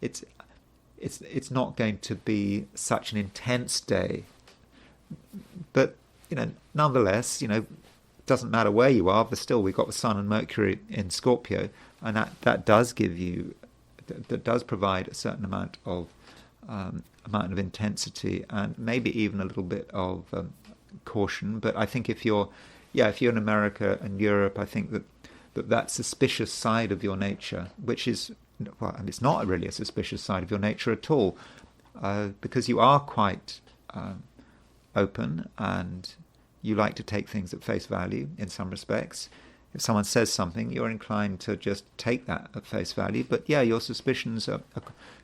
it's not going to be such an intense day. But nonetheless, doesn't matter where you are, but still we've got the Sun and Mercury in Scorpio, and that does provide a certain amount of intensity and maybe even a little bit of caution. But I think if you're in America and Europe, I think that suspicious side of your nature, which is, well, and it's not really a suspicious side of your nature at all, because you are quite open and you like to take things at face value in some respects. if someone says something, you're inclined to just take that at face value. But yeah, your suspicions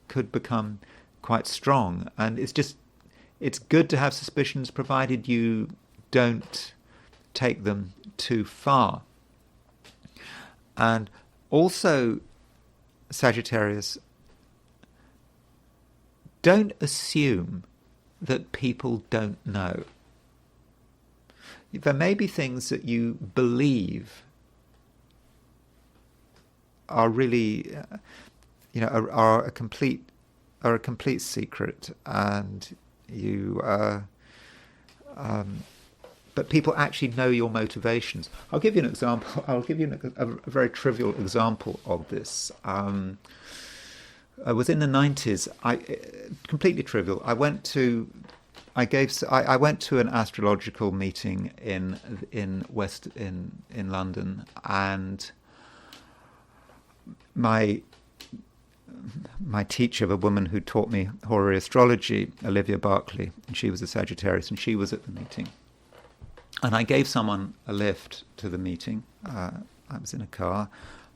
could become quite strong. And it's good to have suspicions, provided you don't take them too far. And also, Sagittarius, don't assume that people don't know. There may be things that you believe are really, are a complete secret, and but people actually know your motivations. I'll give you an example. I'll give you a very trivial example of this. I was in the 90s. Completely trivial. I went to an astrological meeting in London, and my teacher, the woman who taught me horary astrology, Olivia Barclay, and she was a Sagittarius, and she was at the meeting. And I gave someone a lift to the meeting. I was in a car,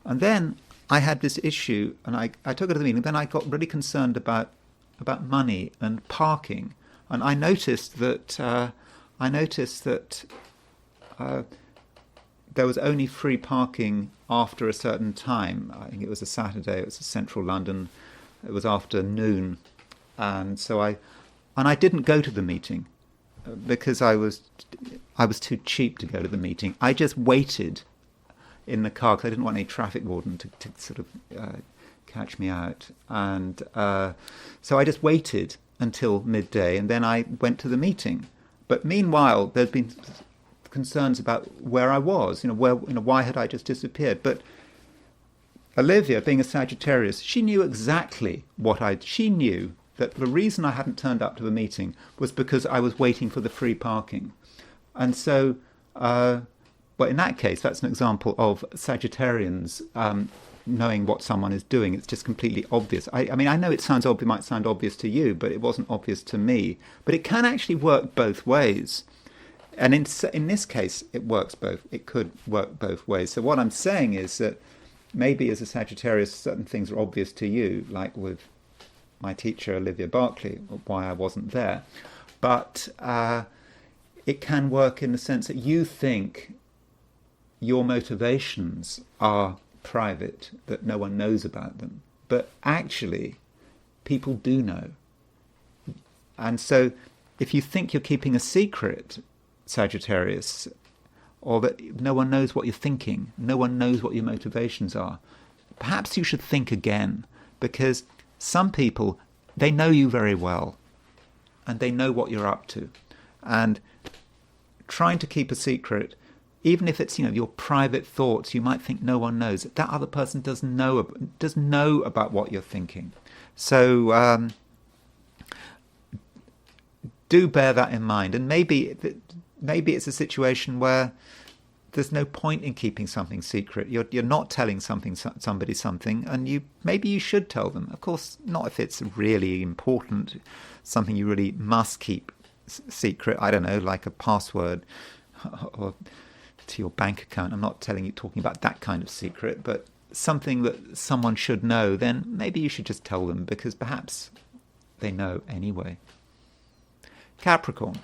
and then I had this issue, and I took her to the meeting. Then I got really concerned about money and parking, and I noticed that there was only free parking after a certain time. I think it was a Saturday. It was central London. It was after noon, and so I didn't go to the meeting because I was too cheap to go to the meeting. I just waited in the car because I didn't want any traffic warden to sort of catch me out, and so I just waited until midday, and then I went to the meeting. But meanwhile, there'd been concerns about where I was, why had I just disappeared? But Olivia, being a Sagittarius, she knew exactly she knew that the reason I hadn't turned up to the meeting was because I was waiting for the free parking. And so, well, in that case, that's an example of Sagittarians knowing what someone is doing. It's just completely obvious. I mean, I know it might sound obvious to you, but it wasn't obvious to me. But it can actually work both ways. And in this case, it could work both ways. So what I'm saying is that maybe as a Sagittarius, certain things are obvious to you, like with my teacher, Olivia Barclay, why I wasn't there. But it can work in the sense that you think your motivations are private, that no one knows about them. But actually, people do know. And so if you think you're keeping a secret, Sagittarius, or that no one knows what you're thinking, no one knows what your motivations are, perhaps you should think again, because some people, they know you very well, and they know what you're up to. And trying to keep a secret, even if it's your private thoughts, you might think no one knows. That other person does know about what you're thinking. So do bear that in mind. And maybe it's a situation where there's no point in keeping something secret. You're not telling somebody something, and maybe you should tell them. Of course, not if it's really important, something you really must keep secret. I don't know, like a password or to your bank account. I'm not talking about that kind of secret, but something that someone should know. Then maybe you should just tell them, because perhaps they know anyway. Capricorn,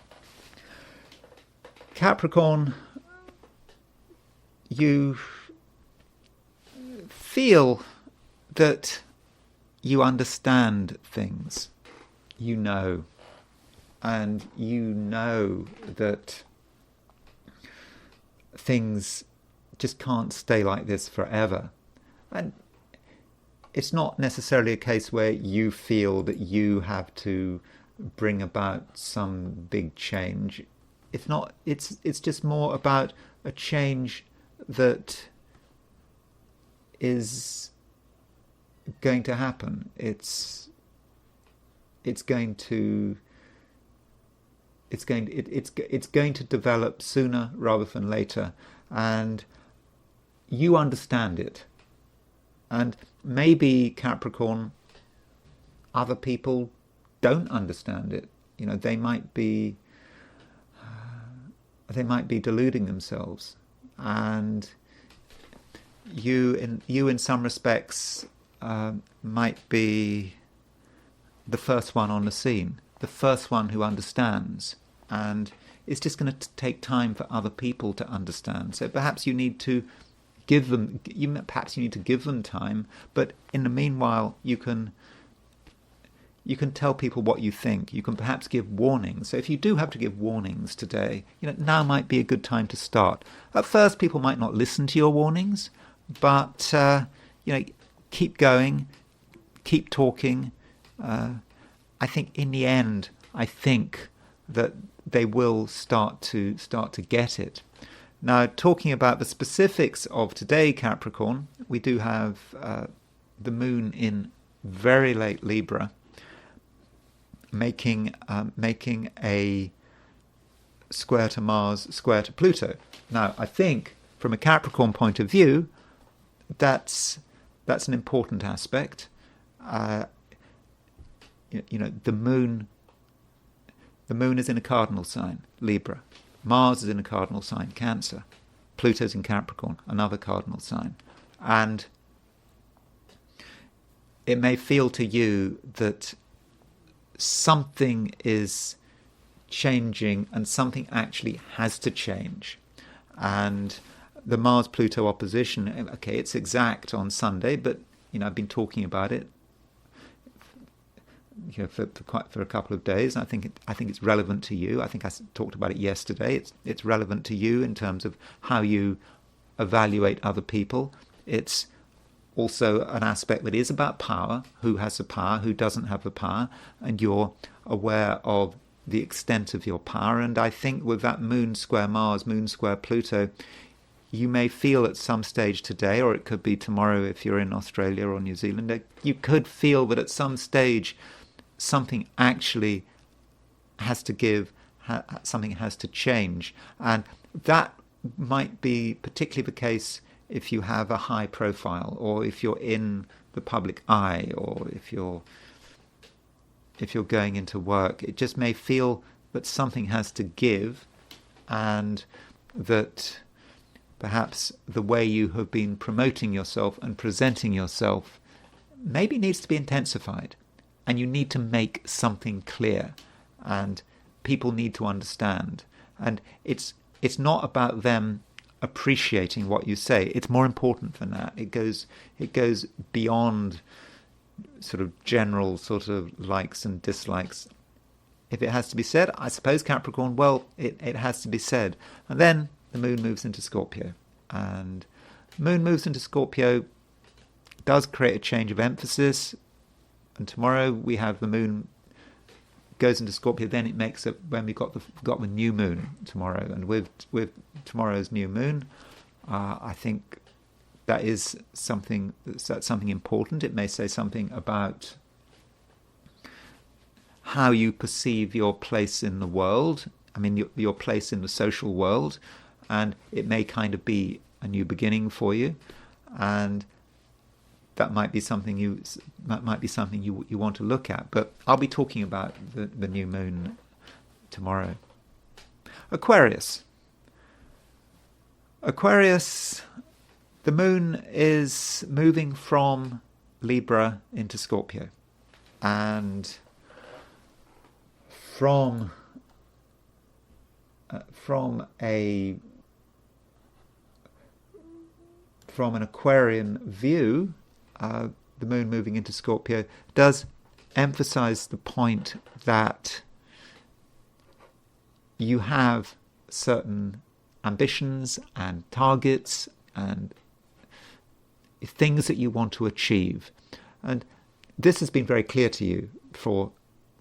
you feel that you understand things, and you know that things just can't stay like this forever. And it's not necessarily a case where you feel that you have to bring about some big change. It's just more about a change that is going to happen. It's going to develop sooner rather than later, and you understand it. And maybe, Capricorn, other people don't understand it. They might be deluding themselves, and you in some respects might be the first one on the scene, the first one who understands, and it's just going to take time for other people to understand. So perhaps you need to give them time, but in the meanwhile you can tell people what you think. You can perhaps give warnings. So if you do have to give warnings today, now might be a good time to start. At first, people might not listen to your warnings, but keep going, keep talking. I think in the end, that they will start to get it. Now, talking about the specifics of today, Capricorn, we do have the moon in very late Libra, making a square to Mars, square to Pluto. Now, I think from a Capricorn point of view, that's an important aspect. The moon is in a cardinal sign, Libra. Mars is in a cardinal sign, Cancer. Pluto's in Capricorn, another cardinal sign. And it may feel to you that something is changing and something actually has to change. And the Mars-Pluto opposition, okay, it's exact on Sunday, but I've been talking about it for a couple of days. I think it's relevant to you. I think I talked about it yesterday. It's relevant to you in terms of how you evaluate other people. It's also an aspect that is about power. Who has the power? Who doesn't have the power? And you're aware of the extent of your power. And I think with that moon square Mars, moon square Pluto, you may feel at some stage today, or it could be tomorrow if you're in Australia or New Zealand, that you could feel that at some stage something actually has to give, something has to change. And that might be particularly the case if you have a high profile, or if you're in the public eye, or if you're going into work. It just may feel that something has to give, and that perhaps the way you have been promoting yourself and presenting yourself maybe needs to be intensified. And you need to make something clear, and people need to understand. And it's not about them appreciating what you say. It's more important than that. It goes beyond sort of general sort of likes and dislikes. If it has to be said, I suppose, Capricorn, well, it has to be said. And then the moon moves into Scorpio. And moon moves into Scorpio does create a change of emphasis. And tomorrow we have the moon goes into Scorpio. Then it makes it when we got the new moon tomorrow, and with tomorrow's new moon, I think that's something important. It may say something about how you perceive your place in the world. I mean, your place in the social world, and it may kind of be a new beginning for you, and that might be something you want to look at. But I'll be talking about the new moon tomorrow. Aquarius, the moon is moving from Libra into Scorpio, and from an Aquarian view, the moon moving into Scorpio does emphasize the point that you have certain ambitions and targets and things that you want to achieve. And this has been very clear to you for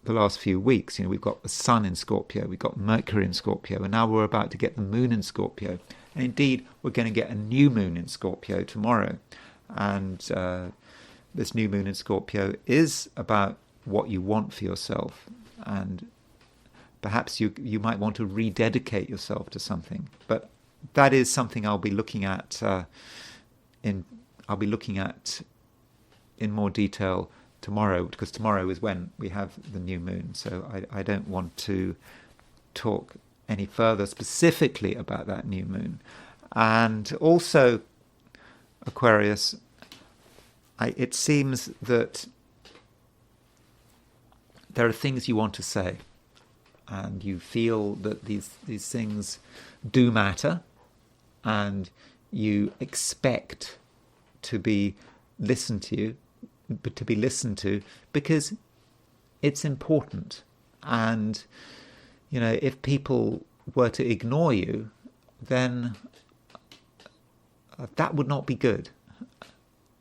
the last few weeks. We've got the Sun in Scorpio, we've got Mercury in Scorpio, and now we're about to get the moon in Scorpio. And indeed, we're going to get a new moon in Scorpio tomorrow. And this new moon in Scorpio is about what you want for yourself. And perhaps you might want to rededicate yourself to something. But that is something I'll be looking at in more detail tomorrow, because tomorrow is when we have the new moon. So I don't want to talk any further specifically about that new moon. And also, Aquarius, it seems that there are things you want to say, and you feel that these things do matter, and you expect to be listened to, because it's important. And if people were to ignore you, then that would not be good.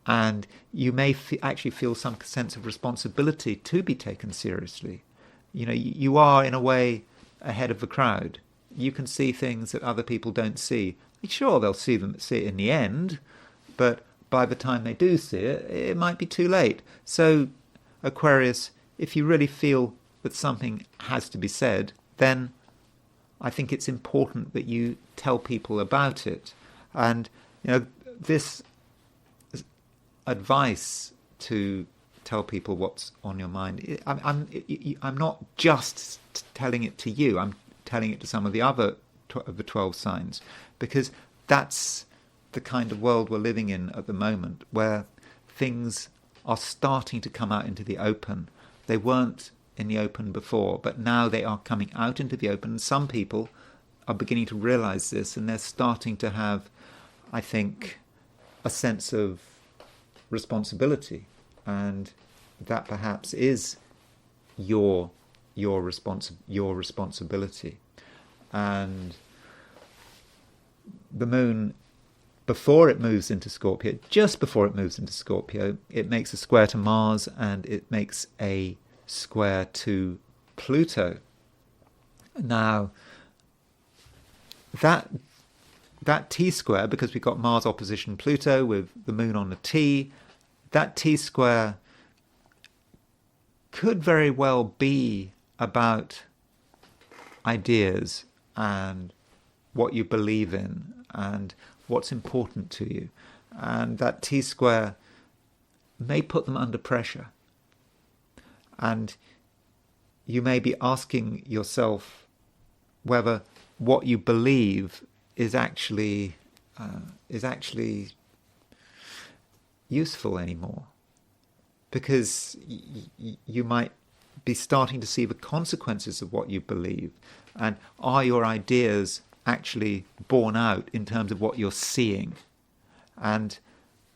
And you may actually feel some sense of responsibility to be taken seriously. You are, in a way, ahead of the crowd. You can see things that other people don't see. Sure, they'll see it in the end, but by the time they do see it, it might be too late. So, Aquarius, if you really feel that something has to be said, then I think it's important that you tell people about it. And, this advice to tell people what's on your mind, I'm not just telling it to you, I'm telling it to some of the other of the 12 signs, because that's the kind of world we're living in at the moment, where things are starting to come out into the open. They weren't in the open before, but now they are coming out into the open. And some people are beginning to realize this, and they're starting to have, I think, a sense of responsibility, and that perhaps is your responsibility. And the moon, before it moves into Scorpio, just before it moves into Scorpio, it makes a square to Mars, and it makes a square to Pluto. Now, that T-square, because we've got Mars opposition Pluto with the moon on the T, that T-square could very well be about ideas and what you believe in and what's important to you. And that T-square may put them under pressure. And you may be asking yourself whether what you believe is actually useful anymore, because you might be starting to see the consequences of what you believe, and are your ideas actually borne out in terms of what you're seeing? And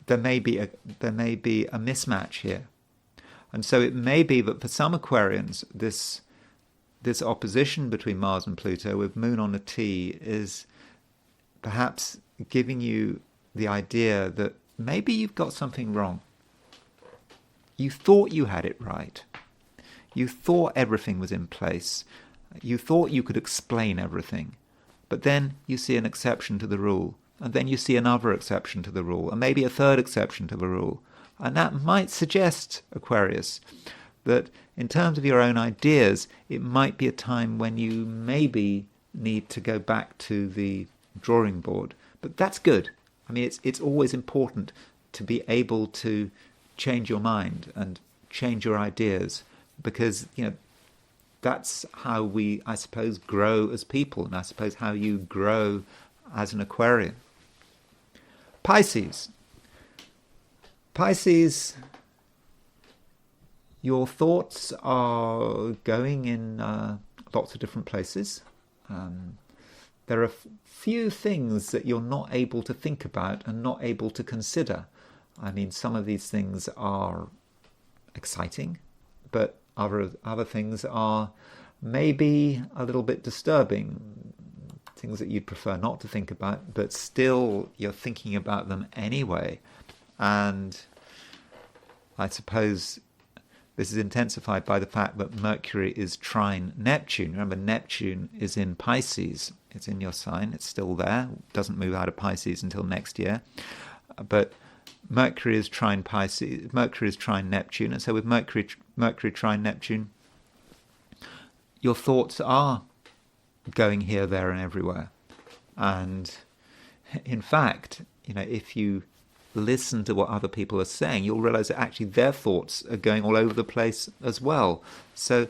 there may be a mismatch here. And so it may be that for some Aquarians, this opposition between Mars and Pluto with moon on the T is perhaps giving you the idea that maybe you've got something wrong. You thought you had it right. You thought everything was in place. You thought you could explain everything. But then you see an exception to the rule. And then you see another exception to the rule. And maybe a third exception to the rule. And that might suggest, Aquarius, that in terms of your own ideas, it might be a time when you maybe need to go back to the drawing board. But that's good. I mean, it's always important to be able to change your mind and change your ideas, because, that's how we, I suppose, grow as people, and I suppose how you grow as an Aquarian. Pisces, your thoughts are going in lots of different places. There are few things that you're not able to think about and not able to consider. I mean, some of these things are exciting, but other things are maybe a little bit disturbing. Things that you'd prefer not to think about, but still you're thinking about them anyway. And I suppose this is intensified by the fact that Mercury is trine Neptune. Remember, Neptune is in Pisces. It's in your sign. It's still there. It doesn't move out of Pisces until next year. But Mercury is trine Pisces. Mercury is trine Neptune. And so with Mercury trine Neptune, your thoughts are going here, there, and everywhere. And in fact, if you listen to what other people are saying, you'll realize that actually their thoughts are going all over the place as well. So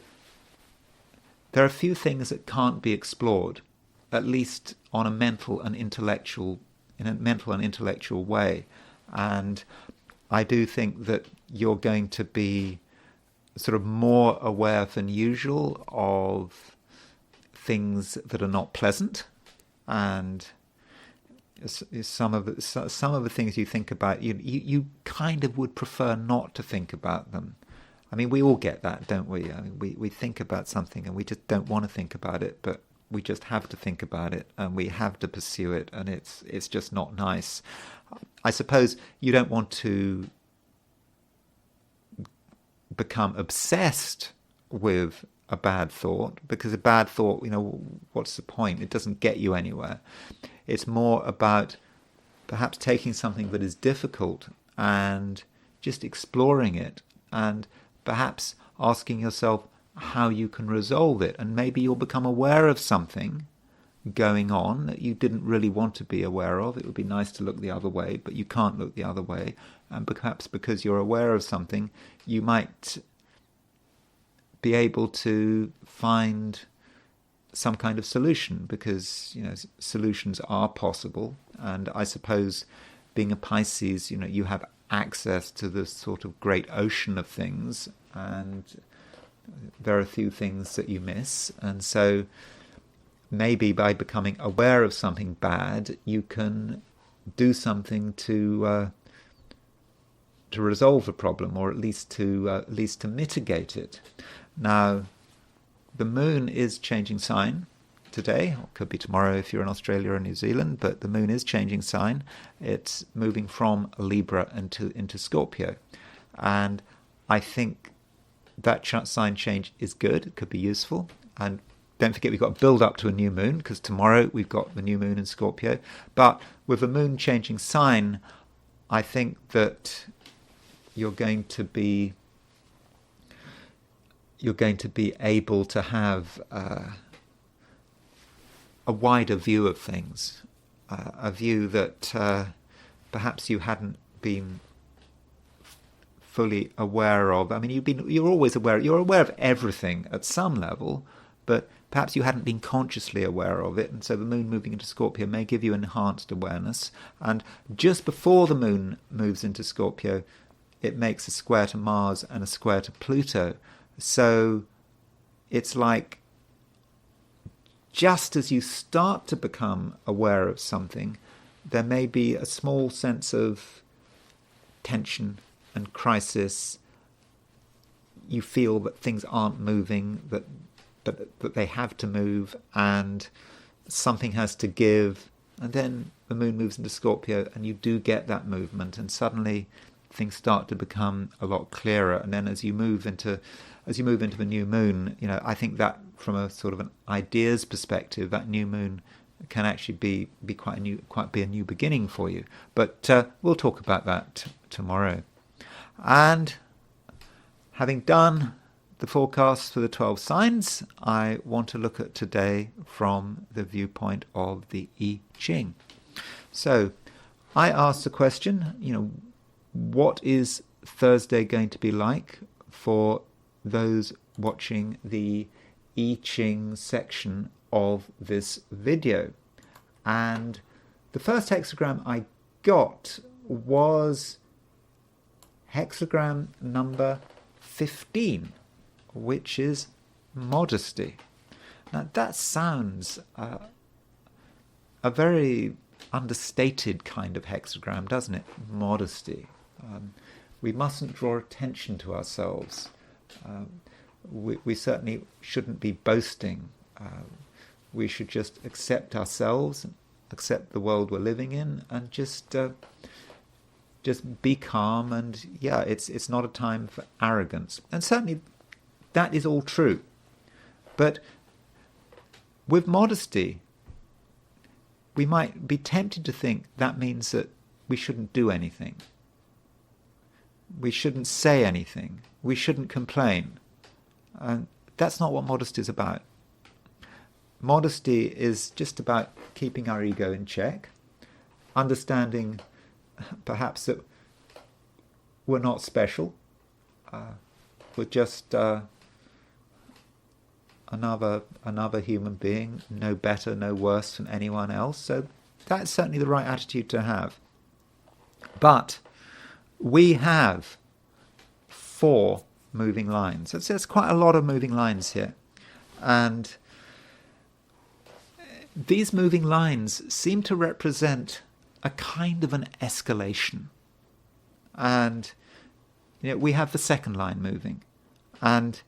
there are a few things that can't be explored, at least on a mental and intellectual way. And I do think that you're going to be sort of more aware than usual of things that are not pleasant, and some of the things you think about, you kind of would prefer not to think about them. I mean, we all get that, don't we? I mean, we think about something and we just don't want to think about it, but we just have to think about it and we have to pursue it, and it's just not nice. I suppose you don't want to become obsessed with a bad thought, because a bad thought, what's the point? It doesn't get you anywhere. It's more about perhaps taking something that is difficult and just exploring it, and perhaps asking yourself how you can resolve it. And maybe you'll become aware of something going on that you didn't really want to be aware of. It would be nice to look the other way, but you can't look the other way. And perhaps because you're aware of something, you might be able to find some kind of solution, because solutions are possible. And I suppose, being a Pisces, you have access to this sort of great ocean of things, and there are few things that you miss. And so maybe by becoming aware of something bad, you can do something to resolve the problem, or at least to mitigate it. Now, the moon is changing sign today, or it could be tomorrow if you're in Australia or New Zealand, but the moon is changing sign. It's moving from Libra into Scorpio. And I think that sign change is good. It could be useful. And don't forget, we've got to build up to a new moon, because tomorrow we've got the new moon in Scorpio. But with the moon changing sign, I think that you're going to be able to have a wider view of things, a view that perhaps you hadn't been fully aware of. I mean, you're always aware. You're aware of everything at some level, but perhaps you hadn't been consciously aware of it. And so the moon moving into Scorpio may give you enhanced awareness. And just before the moon moves into Scorpio, it makes a square to Mars and a square to Pluto. So it's like, just as you start to become aware of something, there may be a small sense of tension and crisis. You feel that things aren't moving, that they have to move, and something has to give. And then the moon moves into Scorpio, and you do get that movement, and suddenly things start to become a lot clearer. And then as you move into the new moon, I think that from a sort of an ideas perspective, that new moon can actually be quite a new beginning for you. But we'll talk about that tomorrow. And having done the forecast for the 12 signs, I want to look at today from the viewpoint of the I Ching. So I asked the question, what is Thursday going to be like for those watching the I Ching section of this video? And the first hexagram I got was hexagram number 15, which is modesty. Now that sounds a very understated kind of hexagram, doesn't it? Modesty. We mustn't draw attention to ourselves. We certainly shouldn't be boasting. We should just accept ourselves, accept the world we're living in, and just be calm. And it's not a time for arrogance. And certainly that is all true. But with modesty, we might be tempted to think that means that we shouldn't do anything. We shouldn't say anything. We shouldn't complain. And that's not what modesty is about. Modesty is just about keeping our ego in check, understanding perhaps that we're not special. We're just another human being, no better, no worse than anyone else. So that's certainly the right attitude to have. But we have 4 moving lines. So there's quite a lot of moving lines here. And these moving lines seem to represent a kind of an escalation. And we have the second line moving. And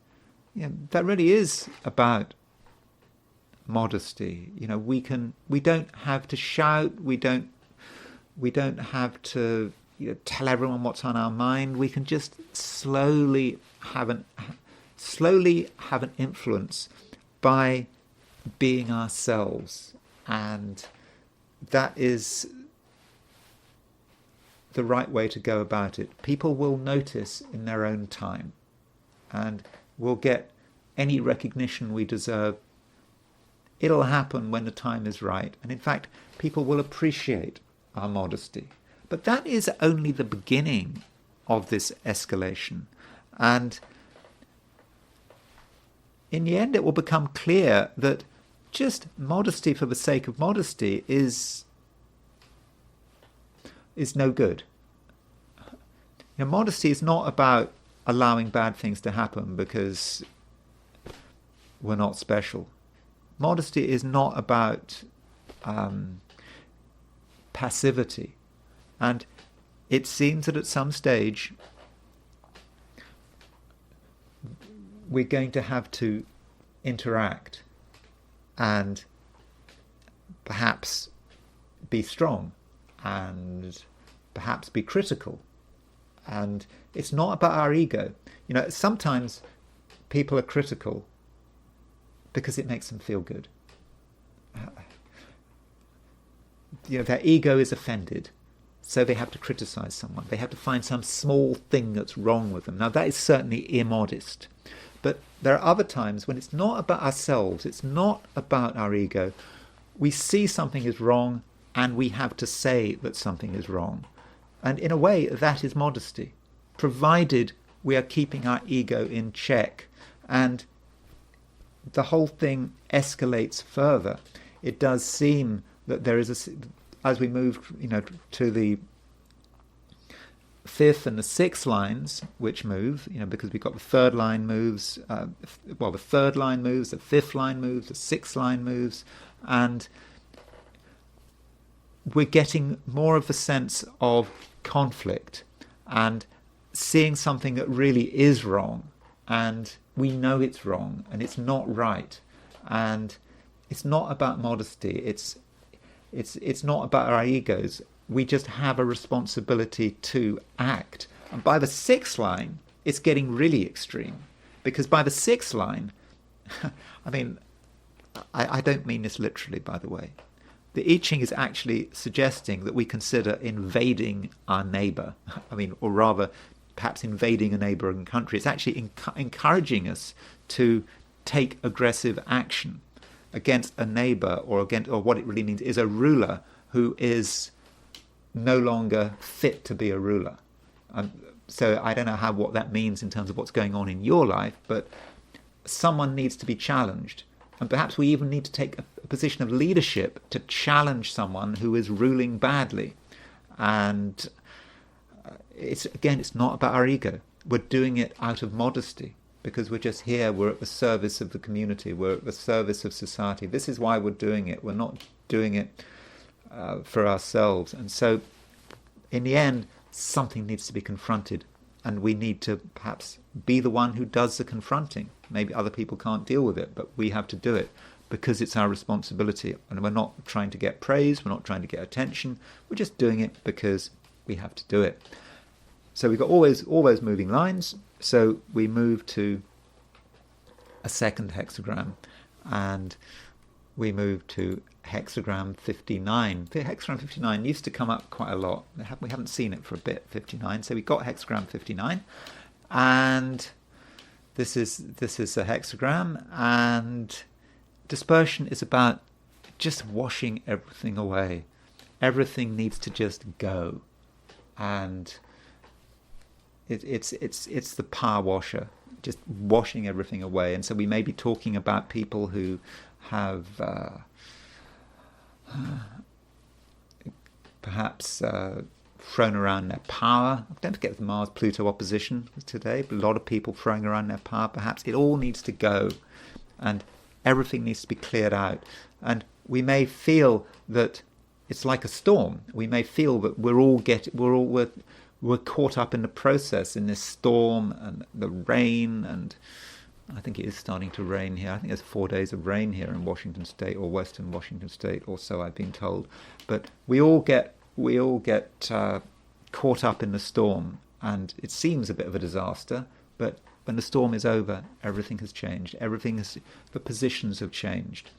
that really is about modesty. We don't have to shout. We don't have to tell everyone what's on our mind. We can just slowly have an influence by being ourselves, and that is the right way to go about it. People will notice in their own time, and we'll get any recognition we deserve. It'll happen when the time is right, and in fact, people will appreciate our modesty. But that is only the beginning of this escalation, and in the end, it will become clear that just modesty for the sake of modesty is no good. Modesty is not about allowing bad things to happen because we're not special. Modesty is not about passivity. And it seems that at some stage we're going to have to interact and perhaps be strong and perhaps be critical. And it's not about our ego. Sometimes people are critical because it makes them feel good. Their ego is offended, so they have to criticize someone. They have to find some small thing that's wrong with them. Now, that is certainly immodest. But there are other times when it's not about ourselves, it's not about our ego. We see something is wrong and we have to say that something is wrong. And in a way, that is modesty, provided we are keeping our ego in check. And the whole thing escalates further. It does seem that there is as we move to the 5th and the 6th lines, which move, because we've got the 3rd line moves, the 3rd line moves, the 5th line moves, the 6th line moves, and we're getting more of a sense of conflict and seeing something that really is wrong, and we know it's wrong and it's not right, and it's not about modesty. It's not about our egos. We just have a responsibility to act. And by the 6th line, it's getting really extreme. Because by the 6th line, I don't mean this literally, by the way. The I Ching is actually suggesting that we consider invading our neighbour. Or rather, perhaps invading a neighbouring country. It's actually encouraging us to take aggressive action against a neighbour, or what it really means is a ruler who is no longer fit to be a ruler. So I don't know what that means in terms of what's going on in your life, but someone needs to be challenged. And perhaps we even need to take a position of leadership to challenge someone who is ruling badly. And it's not about our ego. We're doing it out of modesty because we're just here. We're at the service of the community. We're at the service of society. This is why we're doing it. We're not doing it for ourselves. And so in the end, something needs to be confronted, and we need to perhaps be the one who does the confronting. Maybe other people can't deal with it, but we have to do it because it's our responsibility. And we're not trying to get praise, we're not trying to get attention, we're just doing it because we have to do it. So we've got all those moving lines. So we move to a second hexagram, and we move to hexagram 59. The hexagram 59 used to come up quite a lot. We haven't seen it for a bit, 59. So we got hexagram 59, and this is a hexagram, and dispersion is about just washing everything away. Everything needs to just go, and it's the power washer, just washing everything away. And so we may be talking about people who have perhaps thrown around their power. Don't forget the Mars-Pluto opposition today. A lot of people throwing around their power. Perhaps it all needs to go, and everything needs to be cleared out. And we may feel that it's like a storm. We may feel that we're caught up in the process, in this storm and the rain, and I think it is starting to rain here. I think there's 4 days of rain here in Washington State, or Western Washington State, or so I've been told. But we all get caught up in the storm, and it seems a bit of a disaster. But when the storm is over, everything has changed. The positions have changed.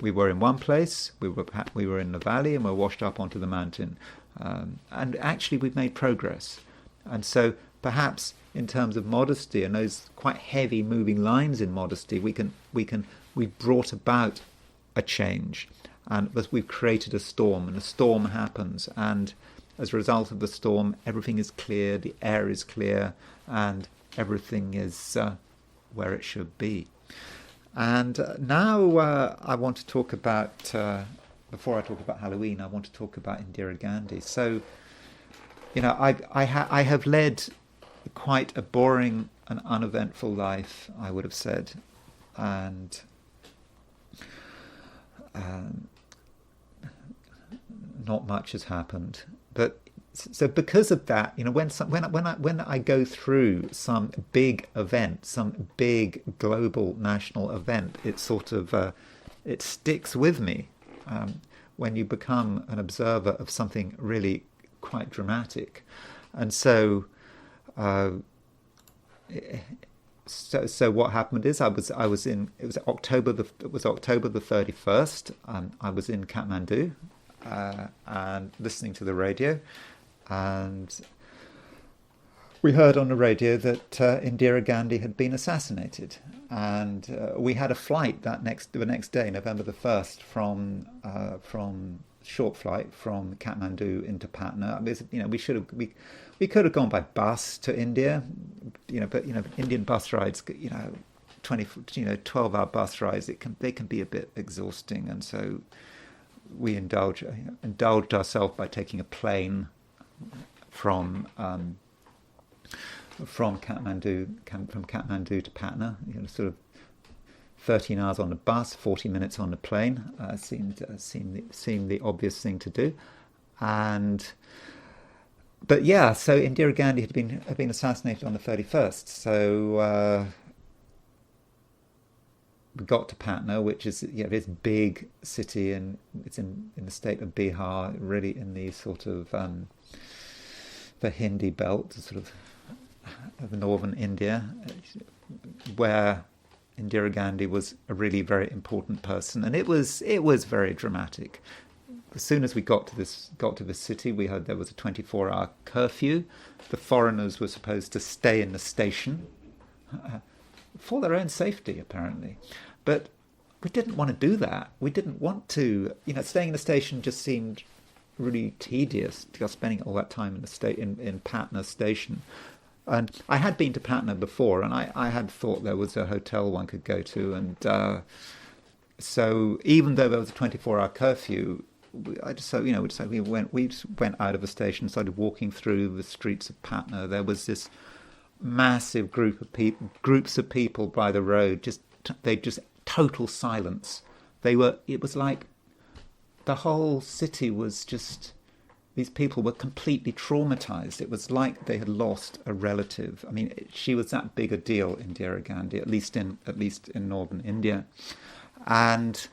We were in one place, we were in the valley, and we're washed up onto the mountain. And actually, we've made progress. And so, perhaps in terms of modesty and those quite heavy moving lines in modesty, we've brought about a change, and we've created a storm, and a storm happens, and as a result of the storm, everything is clear, the air is clear, and everything is where it should be. And now I want to talk about, before I talk about Halloween, I want to talk about Indira Gandhi. So, I have led quite a boring and uneventful life, I would have said, and not much has happened. But so because of that, when I go through some big event, some big global national event, it sort of it sticks with me. When you become an observer of something really quite dramatic, and so what happened is it was October the 31st. I was in Kathmandu and listening to the radio. And we heard on the radio that Indira Gandhi had been assassinated, and we had a flight the next day, November the 1st, from short flight from Kathmandu into Patna. I mean, we could have gone by bus to India, but Indian bus rides, 12-hour bus rides, they can be a bit exhausting, and so we indulged ourselves by taking a plane from Kathmandu to Patna, sort of 13 hours on the bus, 40 minutes on the plane. Seemed the obvious thing to do, but yeah. So Indira Gandhi had been assassinated on the 31st. So we got to Patna, which is this big city, and it's in the state of Bihar, really in the sort of the Hindi belt, sort of northern India, where Indira Gandhi was a really very important person, and it was very dramatic. As soon as we got to this city, we heard there was a 24-hour curfew. The foreigners were supposed to stay in the station for their own safety, apparently, but we didn't want to do that. We didn't want to, staying in the station just seemed really tedious, just spending all that time in Patna station. And I had been to Patna before, and I had thought there was a hotel one could go to, and so even though there was a 24-hour curfew, we just went out of the station, started walking through the streets of Patna. There was this massive groups of people by the road, just total silence. It was like the whole city was just, these people were completely traumatized. It was like they had lost a relative. I mean, she was that big a deal, Indira Gandhi, at least in northern India. And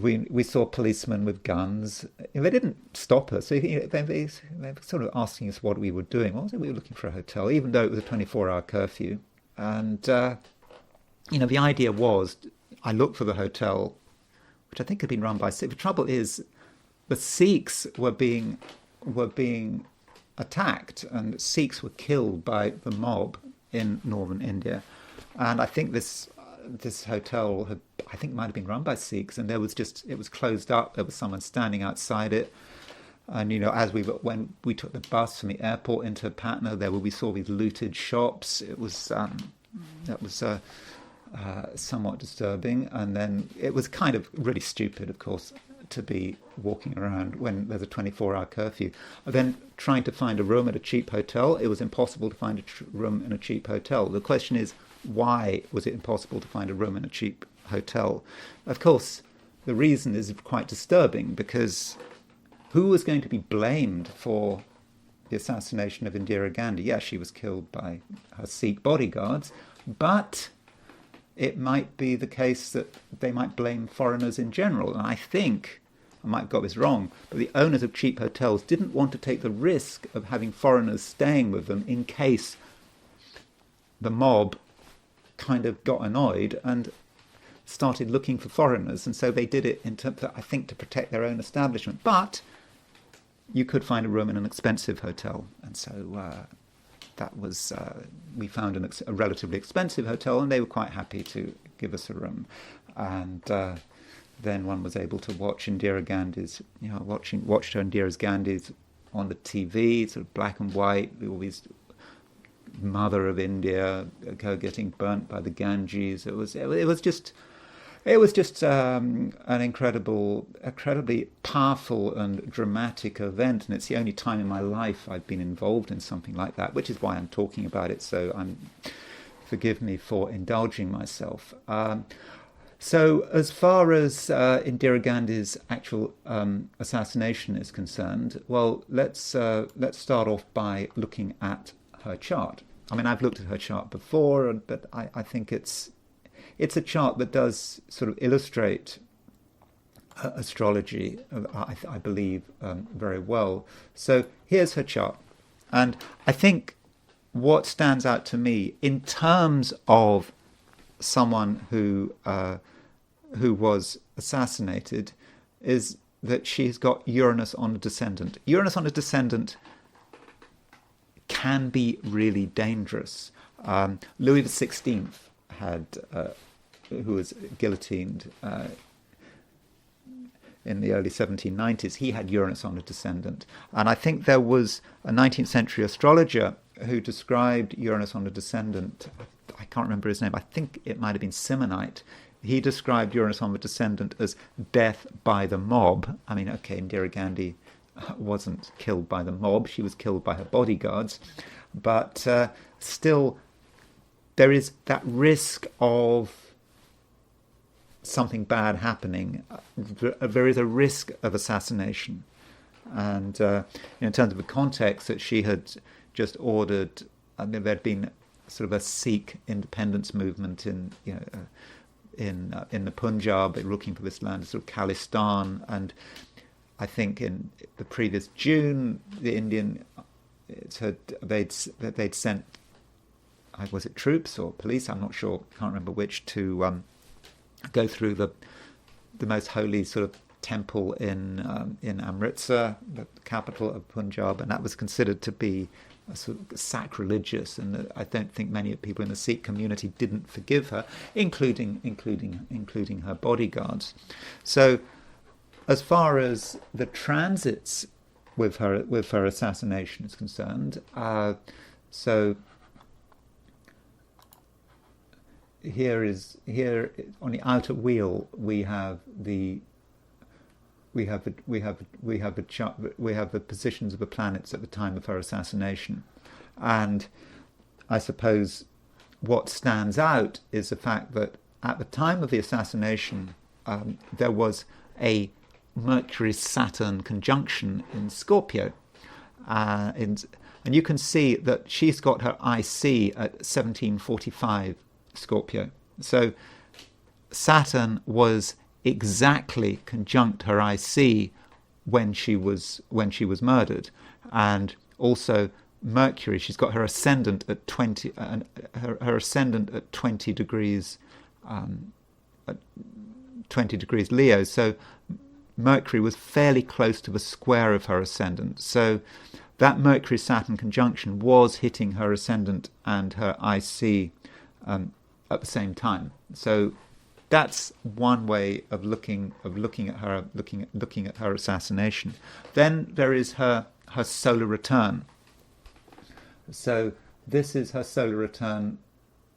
we saw policemen with guns. They didn't stop us. So they were sort of asking us what we were doing. Well, we were looking for a hotel, even though it was a 24-hour curfew. And the idea was, I looked for the hotel, which I think had been run by Sikhs. The trouble is, the Sikhs were being attacked, and Sikhs were killed by the mob in northern India. And I think this hotel might have been run by Sikhs, and it was closed up. There was someone standing outside it, and when we took the bus from the airport into Patna, we saw these looted shops. It was that was somewhat disturbing, and then it was kind of really stupid, of course, to be walking around when there's a 24-hour curfew. Then trying to find a room at a cheap hotel. It was impossible to find a room in a cheap hotel. The question is, why was it impossible to find a room in a cheap hotel? Of course, the reason is quite disturbing, because who was going to be blamed for the assassination of Indira Gandhi? Yes, she was killed by her Sikh bodyguards, but it might be the case that they might blame foreigners in general. And I think, I might have got this wrong, but the owners of cheap hotels didn't want to take the risk of having foreigners staying with them in case the mob kind of got annoyed and started looking for foreigners. And so they did it, I think, to protect their own establishment. But you could find a room in an expensive hotel. And so that was, we found a relatively expensive hotel, and they were quite happy to give us a room. And then one was able to watch Indira Gandhi's, watched her Indira Gandhi's on the TV, sort of black and white, all these mother of India, her getting burnt by the Ganges. It was just an incredibly powerful and dramatic event, and it's the only time in my life I've been involved in something like that, which is why I'm talking about it. So forgive me for indulging myself. So as far as Indira Gandhi's actual assassination is concerned, well, let's start off by looking at her chart. I mean, I've looked at her chart before, but I think it's a chart that does sort of illustrate astrology, I believe, very well. So here's her chart. And I think what stands out to me in terms of someone who was assassinated is that she's got Uranus on a descendant. Uranus on a descendant can be really dangerous. Louis XVI had, who was guillotined in the early 1790s, he had Uranus on a descendant. And I think there was a 19th century astrologer who described Uranus on a descendant. I can't remember his name. I think it might have been Simonite. He described Uranus on the descendant as death by the mob. I mean, okay, Indira Gandhi wasn't killed by the mob. She was killed by her bodyguards. But still, there is that risk of something bad happening. There is a risk of assassination. And in terms of the context, that she had just ordered, I mean, there'd been sort of a Sikh independence movement in the Punjab, looking for this land, sort of Khalistan, and I think in the previous June, the Indian they'd sent, was it troops or police? I'm not sure. Can't remember which, to go through the most holy sort of temple in Amritsar, the capital of Punjab, and that was considered to be a sort of sacrilegious. And I don't think many people in the Sikh community didn't forgive her, including her bodyguards. So, as far as the transits with her assassination is concerned, so here on the outer wheel we have the positions of the planets at the time of her assassination, and I suppose what stands out is the fact that at the time of the assassination there was a Mercury-Saturn conjunction in Scorpio, and you can see that she's got her IC at 1745 Scorpio. So Saturn was exactly conjunct her IC when she was murdered, and also Mercury. She's got her ascendant at 20, her ascendant at 20 degrees, 20 degrees Leo. So Mercury was fairly close to the square of her ascendant. So that Mercury-Saturn conjunction was hitting her ascendant and her IC at the same time. So that's one way of looking at her assassination. Then there is her solar return. So this is her solar return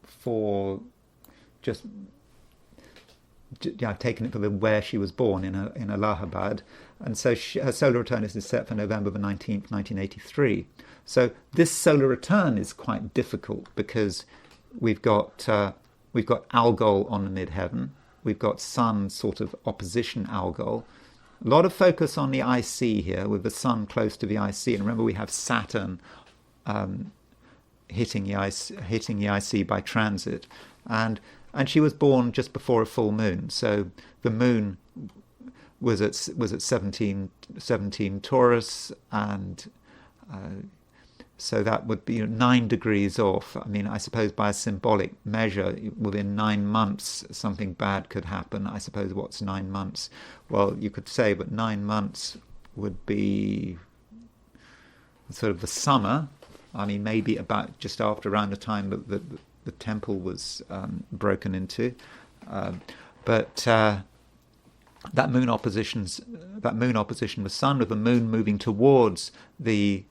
for I've taken it for where she was born in Allahabad, And so her solar return is set for November the 19th, 1983. So this solar return is quite difficult because we've got Algol on the midheaven. We've got Sun sort of opposition Algol. A lot of focus on the IC here, with the Sun close to the IC. And remember, we have Saturn hitting the IC by transit. And she was born just before a full moon. So the moon was at 17 Taurus, and so that would be 9 degrees off. I mean, I suppose by a symbolic measure, within 9 months, something bad could happen. I suppose what's 9 months? Well, you could say, but 9 months would be sort of the summer. I mean, maybe about just after around the time that the temple was broken into. But that moon opposition with Sun, with the moon moving towards the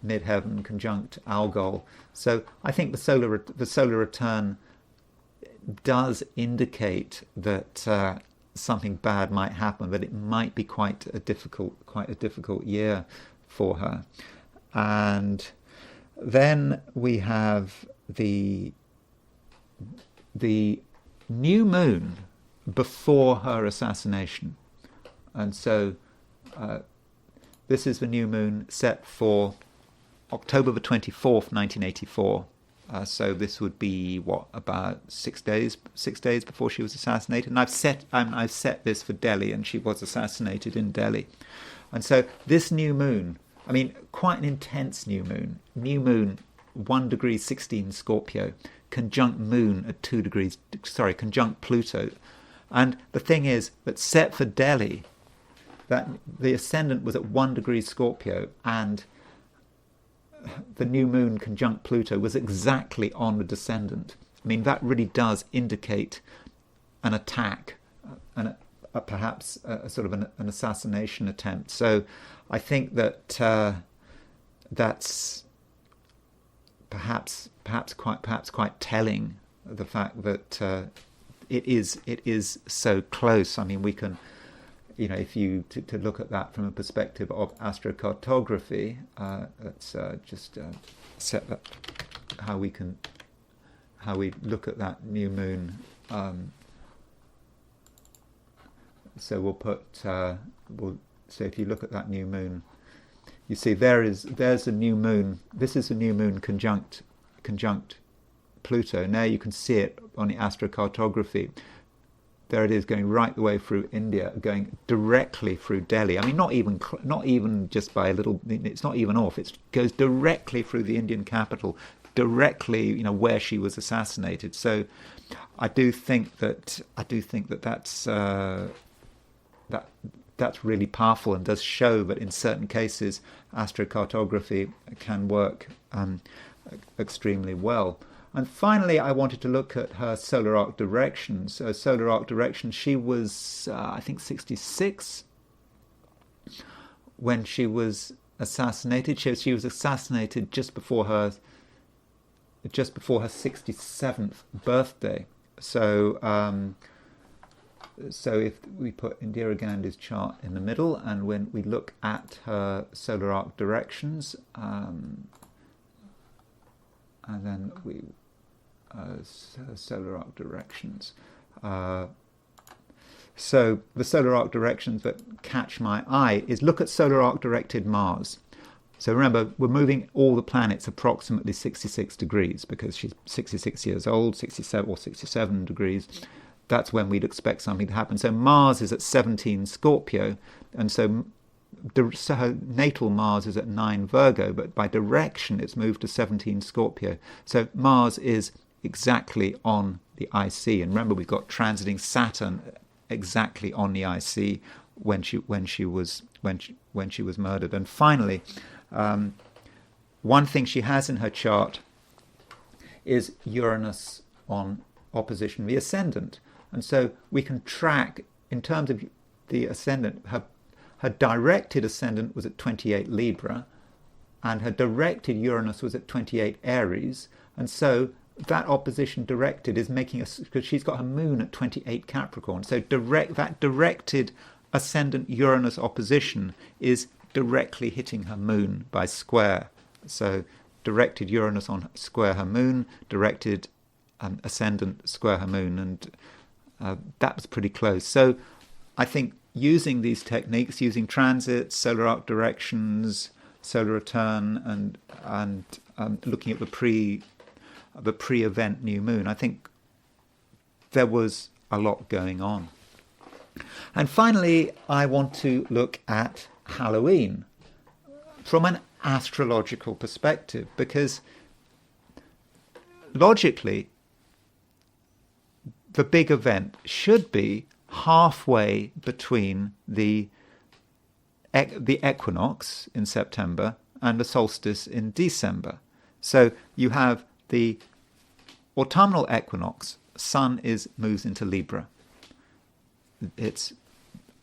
midheaven conjunct Algol. So I think the solar return does indicate that something bad might happen, that it might be quite a difficult year for her. And then we have the new moon before her assassination. And so this is the new moon set for October the 24th, 1984. So this would be, about 6 days before she was assassinated. And I've set this for Delhi, and she was assassinated in Delhi. And so this new moon, I mean, quite an intense new moon. New moon, 1 degree 16 Scorpio, conjunct moon at conjunct Pluto. And the thing is that set for Delhi, that the ascendant was at 1 degree Scorpio, and the new moon conjunct Pluto was exactly on the descendant. I mean, that really does indicate an attack, and perhaps a sort of an assassination attempt. So I think that that's perhaps quite telling, the fact that it is so close. I mean, we can, if you to look at that from a perspective of astrocartography, let's just set that how we look at that new moon. So we'll put so if you look at that new moon, you see there's a new moon. This is a new moon conjunct Pluto. Now you can see it on the astrocartography. There it is, going right the way through India, going directly through Delhi. I mean, not even just by a little. It's not even off. It goes directly through the Indian capital, directly, where she was assassinated. So, I do think that that's really powerful, and does show that in certain cases astrocartography can work extremely well. And finally, I wanted to look at her solar arc directions. Solar arc directions, she was, I think, 66 when she was assassinated. She was assassinated just before her 67th birthday. So, so if we put Indira Gandhi's chart in the middle, and when we look at her solar arc directions, and then we solar arc directions. So the solar arc directions that catch my eye is, look at solar arc directed Mars. So remember, we're moving all the planets approximately 66 degrees, because she's 66 years old, 67 degrees. That's when we'd expect something to happen. So Mars is at 17 Scorpio, and so her natal Mars is at 9 Virgo, but by direction it's moved to 17 Scorpio. So Mars is exactly on the IC, and remember, we've got transiting Saturn exactly on the IC when she was murdered. And finally, one thing she has in her chart is Uranus on opposition the ascendant, and so we can track, in terms of the ascendant, her directed ascendant was at 28 Libra, and her directed Uranus was at 28 Aries, and so that opposition directed is making us, because she's got her moon at 28 Capricorn. So that directed ascendant Uranus opposition is directly hitting her moon by square. So directed Uranus on square her moon, directed ascendant square her moon, and that was pretty close. So I think using these techniques, using transits, solar arc directions, solar return, and looking at the pre-event new moon, I think there was a lot going on. And finally, I want to look at Halloween from an astrological perspective, because logically the big event should be halfway between the equinox in September and the solstice in December. So you have the autumnal equinox, sun moves into Libra. Its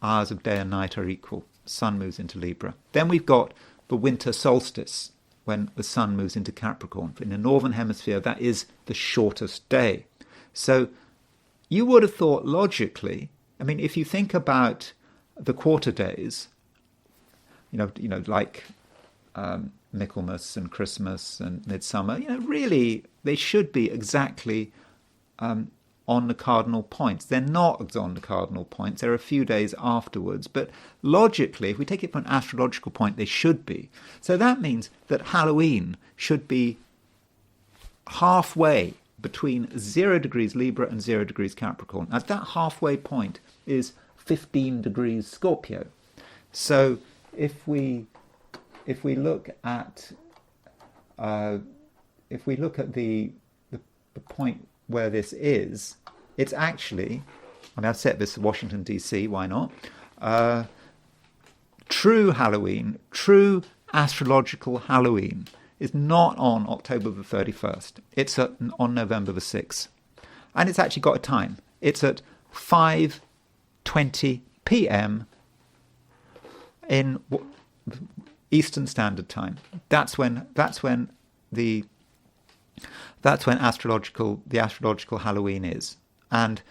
hours of day and night are equal. Sun moves into Libra. Then we've got the winter solstice, when the sun moves into Capricorn. In the northern hemisphere, that is the shortest day. So you would have thought logically, I mean, if you think about the quarter days, like Michaelmas and Christmas and Midsummer, really they should be exactly on the cardinal points. They're not on the cardinal points. They're a few days afterwards. But logically, if we take it from an astrological point, they should be. So that means that Halloween should be halfway between 0 degrees Libra and 0 degrees Capricorn. At that halfway point is 15 degrees Scorpio. So if we look at the point where this is, it's actually, I've set this to Washington DC, why not? True Halloween, true astrological Halloween is not on October the 31st. It's on November the 6th. And it's actually got a time. It's at 5:20 p.m. in Eastern Standard Time. That's when the astrological Halloween is. And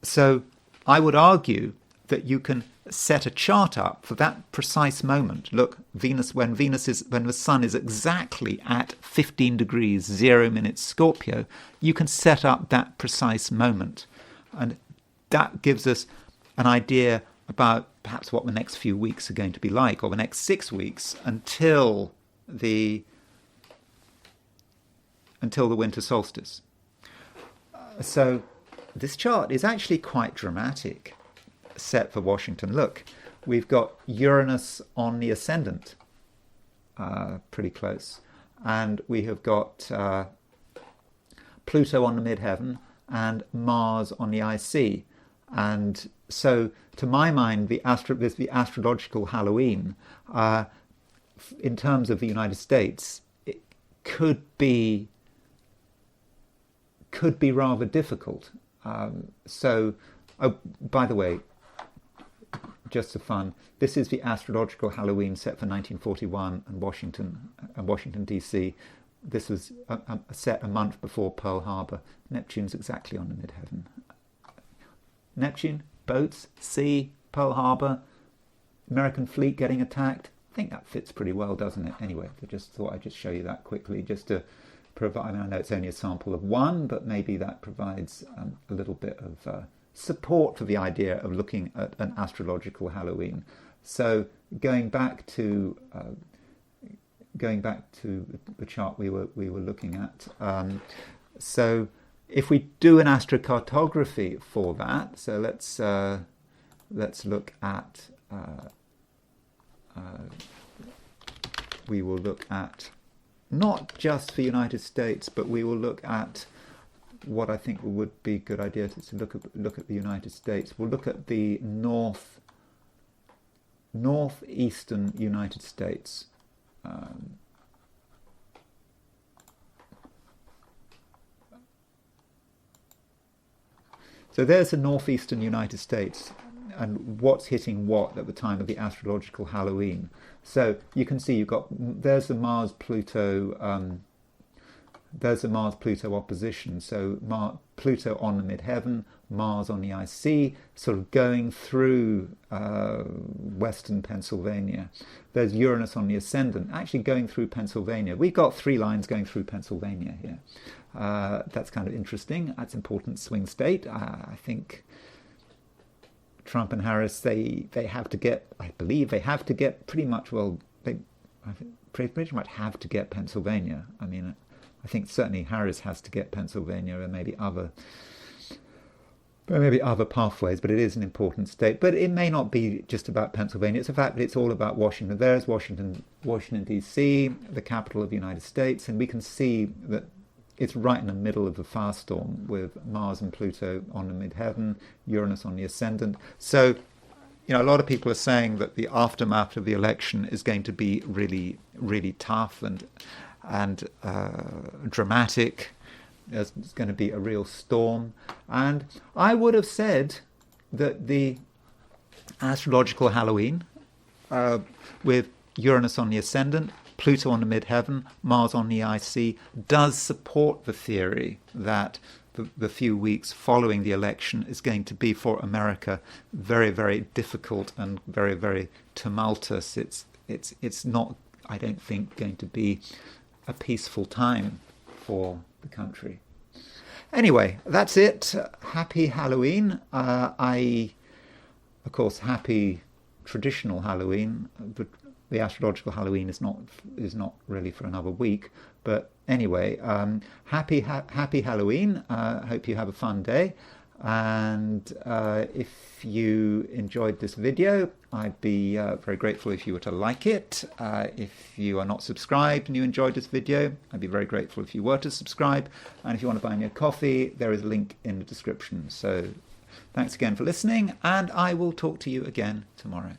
so I would argue that you can set a chart up for that precise moment. Look, when the sun is exactly at 15 degrees 0 minutes Scorpio, you can set up that precise moment. And that gives us an idea about perhaps what the next few weeks are going to be like, or the next 6 weeks until the winter solstice. So this chart is actually quite dramatic, set for Washington. Look, we've got Uranus on the ascendant, pretty close, and we have got Pluto on the midheaven and Mars on the IC. And so, to my mind, the astrological Halloween, in terms of the United States, it could be rather difficult. By the way, just for fun, this is the astrological Halloween set for 1941 and Washington DC. This was set a month before Pearl Harbor. Neptune's exactly on the midheaven. Neptune, boats, sea, Pearl Harbor, American fleet getting attacked. I think that fits pretty well, doesn't it? Anyway, I just thought I'd just show you that quickly, just to provide. I know it's only a sample of one, but maybe that provides a little bit of support for the idea of looking at an astrological Halloween. So going back to the chart we were looking at. So if we do an astrocartography for that, so let's look at. We will look at not just the United States, but we will look at what I think would be a good idea to look at the United States. We'll look at the northeastern United States. So there's the northeastern United States, and what's hitting what at the time of the astrological Halloween. So you can see there's the Mars Pluto there's a Mars-Pluto opposition. So Pluto on the midheaven, Mars on the IC, sort of going through western Pennsylvania. There's Uranus on the ascendant, actually going through Pennsylvania. We've got 3 lines going through Pennsylvania here. That's kind of interesting. That's an important swing state. I think Trump and Harris, they have to get, I believe they have to get pretty much, well, they pretty much have to get Pennsylvania. I mean, I think certainly Harris has to get Pennsylvania, and maybe other pathways, but it is an important state. But it may not be just about Pennsylvania. It's a fact that it's all about Washington. There's Washington, D.C., the capital of the United States, and we can see that it's right in the middle of the firestorm with Mars and Pluto on the midheaven, Uranus on the ascendant. So, you know, a lot of people are saying that the aftermath of the election is going to be really, really tough and dramatic. There's going to be a real storm. And I would have said that the astrological Halloween, with Uranus on the ascendant, Pluto on the midheaven, Mars on the IC, does support the theory that the few weeks following the election is going to be for America very, very difficult and very, very tumultuous. It's not, I don't think, going to be a peaceful time for the country. Anyway, that's it. Happy Halloween. Of course, happy traditional Halloween. The astrological Halloween is not really for another week. But anyway, happy Halloween. Hope you have a fun day. And if you enjoyed this video, I'd be very grateful if you were to like it. If you are not subscribed and you enjoyed this video, I'd be very grateful if you were to subscribe. And if you want to buy me a coffee, there is a link in the description. So thanks again for listening, and I will talk to you again tomorrow.